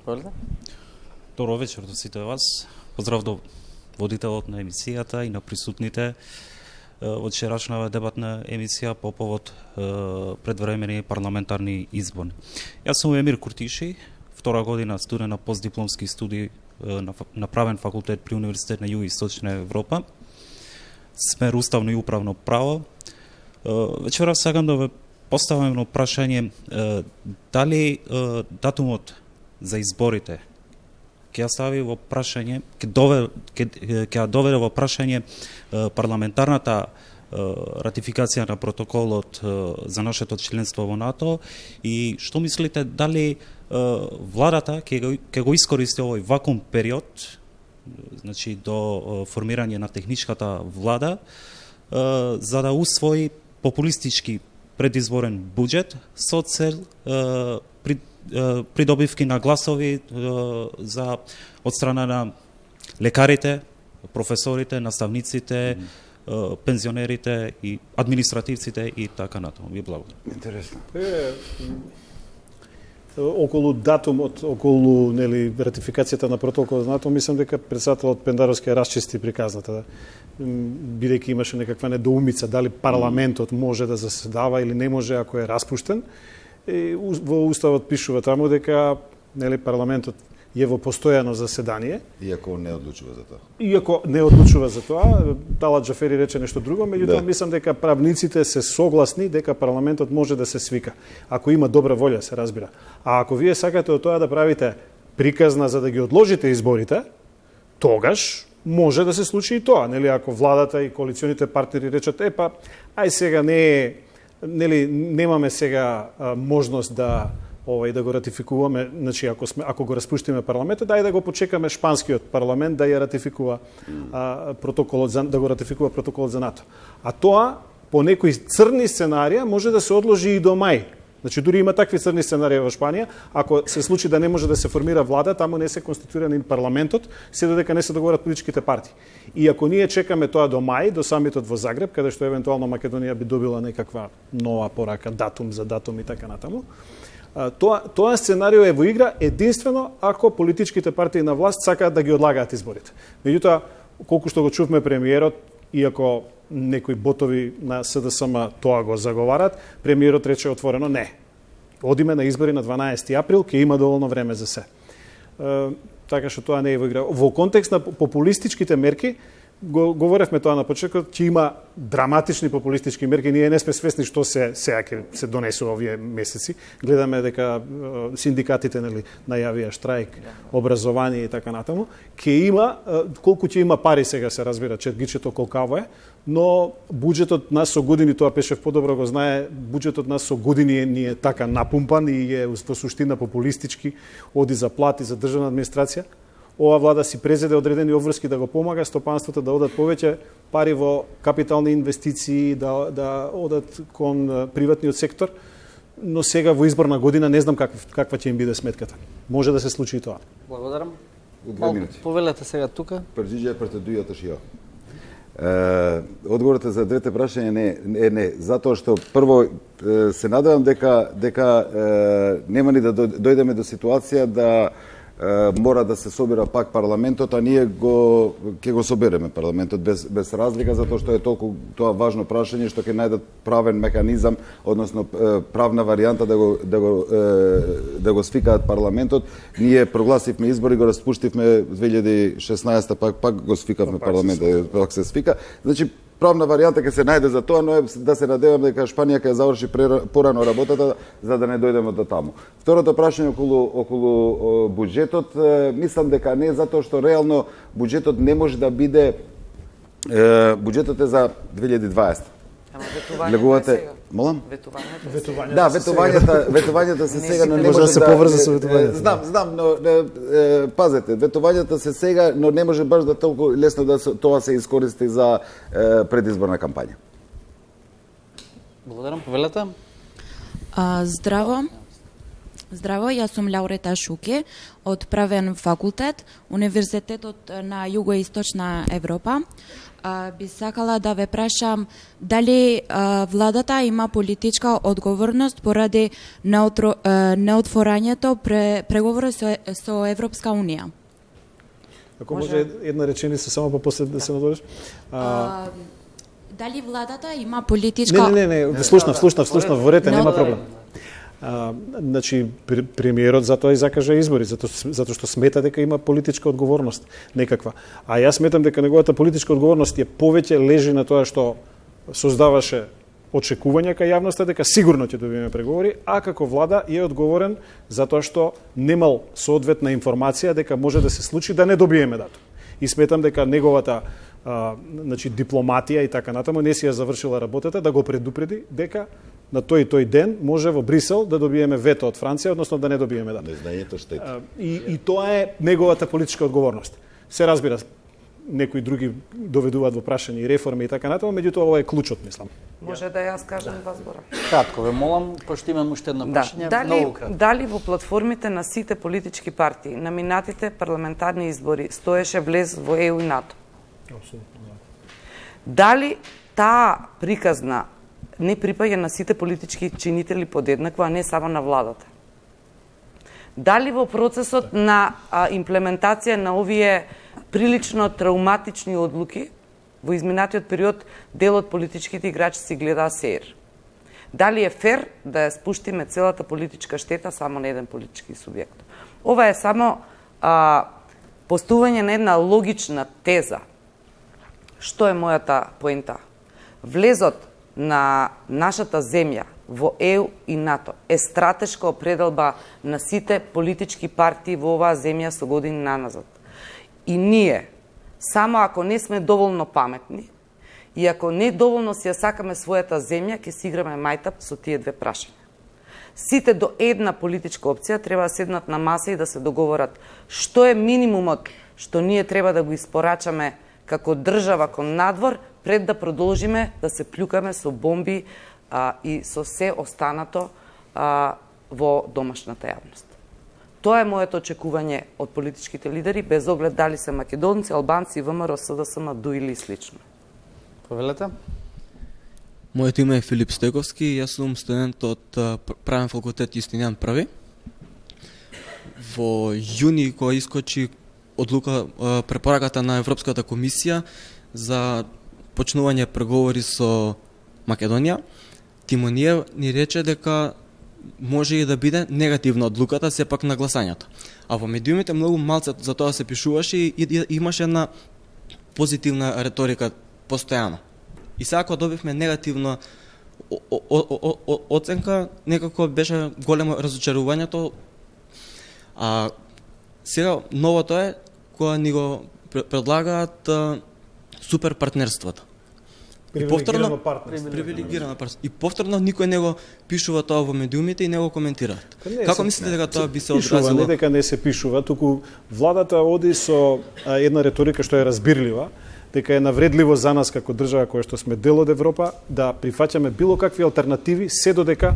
S1: Повелете.
S7: Добро вечер до сите вас. Поздрав до водителот на емисијата и на присутните во вчерашната дебатна емисија по повод предвремени парламентарни избори. Јас сум Емир Куртиши, втора година студент на постдипломски студии на правен факултет при Универзитет на Југоисточна Европа. Смер уставно и управно право. Вечера сакам да ве поставам едно прашање, дали датумот за изборите ќе ја стави во прашање, ќе доведе во прашање парламентарната ратификација на протоколот за нашето членство во НАТО, и што мислите, дали владата ќе го искористи овој вакуум период, значи до формирање на техничката влада, за да усвои популистички предизборен буџет со цел придобивки на гласови од страна на лекарите, професорите, наставниците, пензионерите и административците и така натаму. Ви благодарам.
S5: Интересно.
S3: Околу датумот, околу ратификацијата на протоколот за НАТО, мислам дека председателот Пендаровски расчисти приказната, бидејќи имаше некаква недоумица дали парламентот може да заседава или не може ако е распуштен. И во уставот пишува таму дека парламентот е во постојано заседание.
S5: Иако не одлучува за тоа. Талат Джафери рече нешто друго, меѓутоа мислам дека правниците се согласни дека парламентот може да се свика. Ако има добра волја, се разбира. А ако вие сакате од тоа да правите приказна за да ги одложите изборите, тогаш може да се случи и тоа. Ако владата и коалиционите партнери речат, ај сега немаме сега можност да го ратификуваме, значи ако го распуштиме парламентот, дај да го почекаме шпанскиот парламент да ја ратификува протоколот за НАТО. А тоа по некои црни сценарија може да се одложи и до мај. Значи дури има такви црни сценарии во Шпанија, ако се случи да не може да се формира влада, таму не се конституира ни парламентот, се додека не се договорат политичките партии. И ако ние чекаме тоа до мај, до самитот во Загреб, каде што евентуално Македонија би добила некаква нова порака, датум за датум и така натаму, тоа сценарио е во игра единствено ако политичките партии на власт сакаат да ги одлагаат изборите. Меѓутоа, колку што го чувме премиерот, иако некои ботови на СДСМ тоа го заговарат, премиерот рече отворено не. Одиме на избори на 12 април, ќе има доволно време за се. Така што тоа не е во игра. Во контекст на популистичките мерки, говоревме тоа на почетокот, ќе има драматични популистички мерки. Ние не сме свесни што се донесува овие месеци. Гледаме дека синдикатите најавија штрајк, образование и така натаму. Ќе има, колку ќе има пари сега се разбира, чергичето колкаво е, но буџетот нас со години, тоа Пешев подобро го знае, буџетот нас со години ни е така напумпан и е во суштина популистички, оди за плати, за државна администрација. Ова влада си презеде одредени обврски да го помага стопанството да одат повеќе пари во капитални инвестиции, да одат кон приватниот сектор, но сега во изборна година не знам каква ќе им биде сметката. Може да се случи и тоа.
S1: Благодарам.
S5: У 2 минути.
S1: Повелете сега тука.
S5: Прежиđe пред дујата шио. Одговорот за двете прашања не, затоа што прво се надевам дека нема ни да дојдеме до ситуација да мора да се собира пак парламентот, а ние ќе го собереме парламентот без разлика, затоа што е толку тоа важно прашање што ќе најдат правен механизам, односно правна варијанта да го свикаат парламентот. Ние прогласивме избори, го распуштивме 2016 пак го свикавме парламентот, пак се свика. Значи правна варијанта ќе се најде за тоа, но е да се надевам дека Шпанија ќе заврши порано работата за да не дојдеме до таму. Второто прашање околу буџетот, мислам дека не, затоа што реално буџетот не може да биде буџетот е за 2020.
S4: Влегувате,
S5: молам?
S4: Ветувањето.
S5: Да, ветувањата се сега, но не
S3: може да се поврзе со ветувањето.
S5: Знам, но пазете, ветувањата се сега, но не може баш да толку лесно да тоа се искористи за предизборна кампања.
S1: Благодарам, повелете.
S8: Здраво. Здраво, јас сум Лаурета Шуке од Правен факултет, Универзитетот на Југоисточна Европа. Би сакала да ве прашам дали владата има политичка одговорност поради неотворањето преговори со Европска Унија.
S3: Ако може една реченица само па после да се надолеш.
S8: Дали владата има политичка...
S3: Не, слушнав, ворете, нема проблем. Значи, премиерот затоа и закажа избори, затоа што смета дека има политичка одговорност некаква. А јас сметам дека неговата политичка одговорност е повеќе лежи на тоа што создаваше очекувања кај јавноста дека сигурно ќе добиеме преговори, а како влада е одговорен затоа што немал соодветна информација дека може да се случи да не добиеме датум. И сметам дека неговата значи дипломатија и така натаму не си ја завршила работата да го предупреди дека на тој ден може во Брисел да добиеме вето од Франција, односно да не добиеме датум.
S5: Незнанието штети.
S3: И тоа е неговата политичка одговорност. Се разбира, некои други доведуваат во прашање и реформи и така натаму, меѓутоа ова е клучот, мислам.
S4: Може да јас кажам два збора.
S1: Кратко ве молам, пошто имам уште едно прашање, многу кратко.
S4: Дали во платформите на сите политички партии на минатите парламентарни избори стоеше влез во ЕУ и НАТО? Дали таа приказна не припаѓа на сите политички чинители подеднакво, а не само на владата? Дали во процесот на имплементација на овие прилично травматични одлуки во изминатиот период дел од политичките играчи си гледаа сеир? Дали е фер да ја спуштиме целата политичка штета само на еден политички субјект? Ова е само постување на една логична теза. Што е мојата поента? Влезот на нашата земја во ЕУ и НАТО е стратешка определба на сите политички партии во оваа земја со години наназад. И ние, само ако не сме доволно паметни и ако не доволно си ја сакаме својата земја, ќе си играме мајтап со тие две прашања. Сите до една политичка опција треба да седнат на маса и да се договорат што е минимумот што ние треба да го испорачаме како држава кон надвор, пред да продолжиме да се плюкаме со бомби и со се останато во домашната јавност. Тоа е моето очекување од политичките лидери, без оглед дали се македонци, албанци, ВМРО, СДСМ, ДУ или слично.
S1: Повелете.
S9: Моето име е Филип Стековски, јас сум студент од Правен факултет Јустинијан Први. Во јуни, кога искочи одлука препораката на Европската комисија за почнување преговори со Македонија, Тимониев ни рече дека може и да биде негативна одлуката сепак на гласањето. А во медиумите многу малце за тоа се пишуваше и имаше една позитивна реторика постојано. И сега кога добивме негативна оценка, некако беше големо разочарувањето. А сега новото е кога ни го предлагаат супер партнерството.
S3: Привилегирано партнерство.
S9: И повторно никој не го пишува тоа во медиумите и не го коментираат. Како мислите дека тоа би се одразило?
S3: Не дека не се пишува, туку владата оди со една реторика што е разбирлива, дека е навредливо за нас како држава која што сме дел од Европа да прифаќаме било какви алтернативи се додека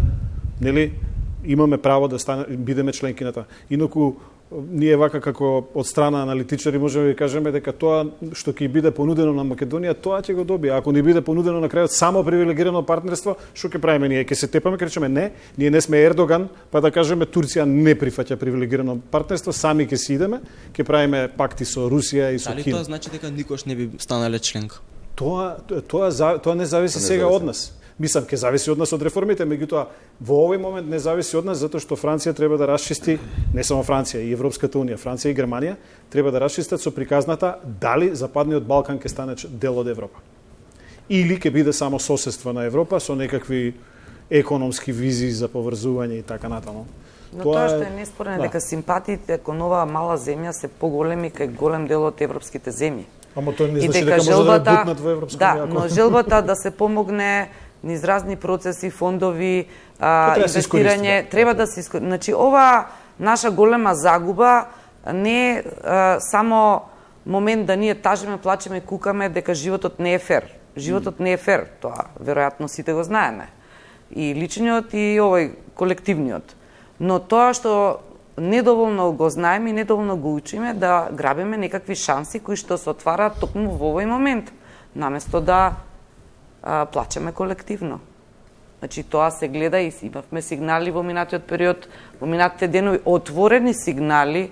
S3: имаме право да бидеме членки на тоа. Инаку ние вака како од страна аналитичари можеме да кажеме дека тоа што ќе биде понудено на Македонија, тоа ќе го добие. Ако ни биде понудено на крајот само привилегирано партнерство, што ќе правиме ние? Ќе се тепаме, ќе речеме не, ние не сме Ердоган, па да кажеме Турција не прифаќа привилегирано партнерство, сами ќе си идеме, ќе правиме пакти со Русија и со Кина.
S9: Дали тоа значи дека никош не би станале членка?
S3: Тоа не зависи сега од нас. Мислам, ќе зависи од нас од реформите, меѓутоа во овој момент не зависи од нас затоа што Франција треба да расчисти, не само Франција, и Европската унија, Франција и Германија треба да расчистат со приказната дали Западниот Балкан ќе стане дел од Европа. или ќе биде само соседство на Европа со некакви економски визии за поврзување и така натаму.
S4: Но тоа што е неспорно дека симпатиите кон оваа мала земја се поголеми кај голем дел од европските земји.
S3: Ама тоа не значи дека може да бутнат во Европска
S4: унија. Да, но желбата да се помогне низ разни процеси, фондови, инвестирање, треба да се искористи. Значи, ова наша голема загуба не е само момент да ние тажиме, плачеме и кукаме дека животот не е фер. Животот не е фер, тоа веројатно сите го знаеме. И личниот и овој колективниот. Но тоа што недоволно го знаеме и недоволно го учиме да грабиме некакви шанси кои што се отвараат токму во овој момент, наместо да плачеме колективно. Значи, тоа се гледа и имавме сигнали во минатиот период, во минатите денови, отворени сигнали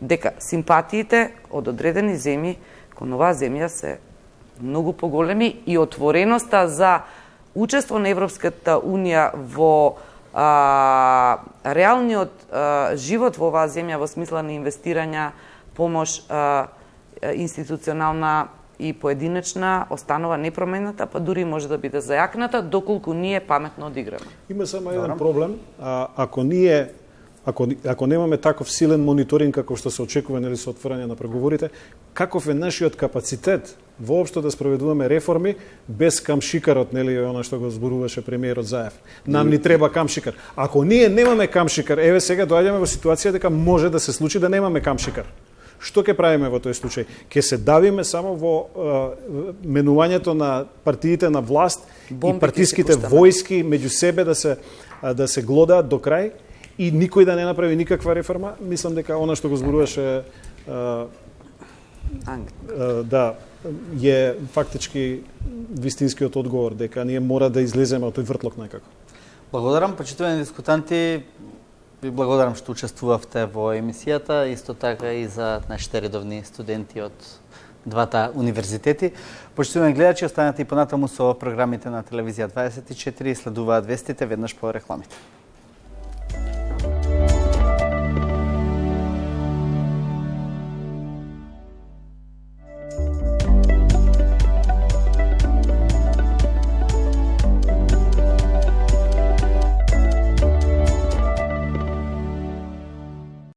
S4: дека симпатиите од одредени земји кон оваа земја се многу поголеми и отвореноста за учество на Европската Унија во реалниот живот во оваа земја во смисла на инвестирања, помош институционална и поединечна останува непромената, па дури може да биде зајакната, доколку ние паметно одиграме.
S3: Има само еден проблем. Ако немаме таков силен мониторинг како што се очекува нели со отворање на преговорите, каков е нашиот капацитет воопшто да спроведуваме реформи без камшикарот, нели она што го зборуваше премиерот Заев. Нам ни треба камшикар. Ако ние немаме камшикар, еве сега доаѓаме во ситуација дека може да се случи да немаме камшикар. Што ќе правиме во тој случај? Ќе се давиме само во менувањето на партиите на власт и партиските војски меѓу себе да се глодаат до крај и никој да не направи никаква реформа. Мислам дека она што го зборуваше да е фактички вистинскиот одговор, дека ние мора да излеземе од тој вртлок некако.
S1: Благодарам, почитувани дискутанти. Ви благодарам што учествувавте во емисијата, исто така и за нашите редовни студенти од двата универзитети. Почитувани гледачи, останете и понатаму со програмите на телевизија 24, следуваат вестите веднаш по рекламите.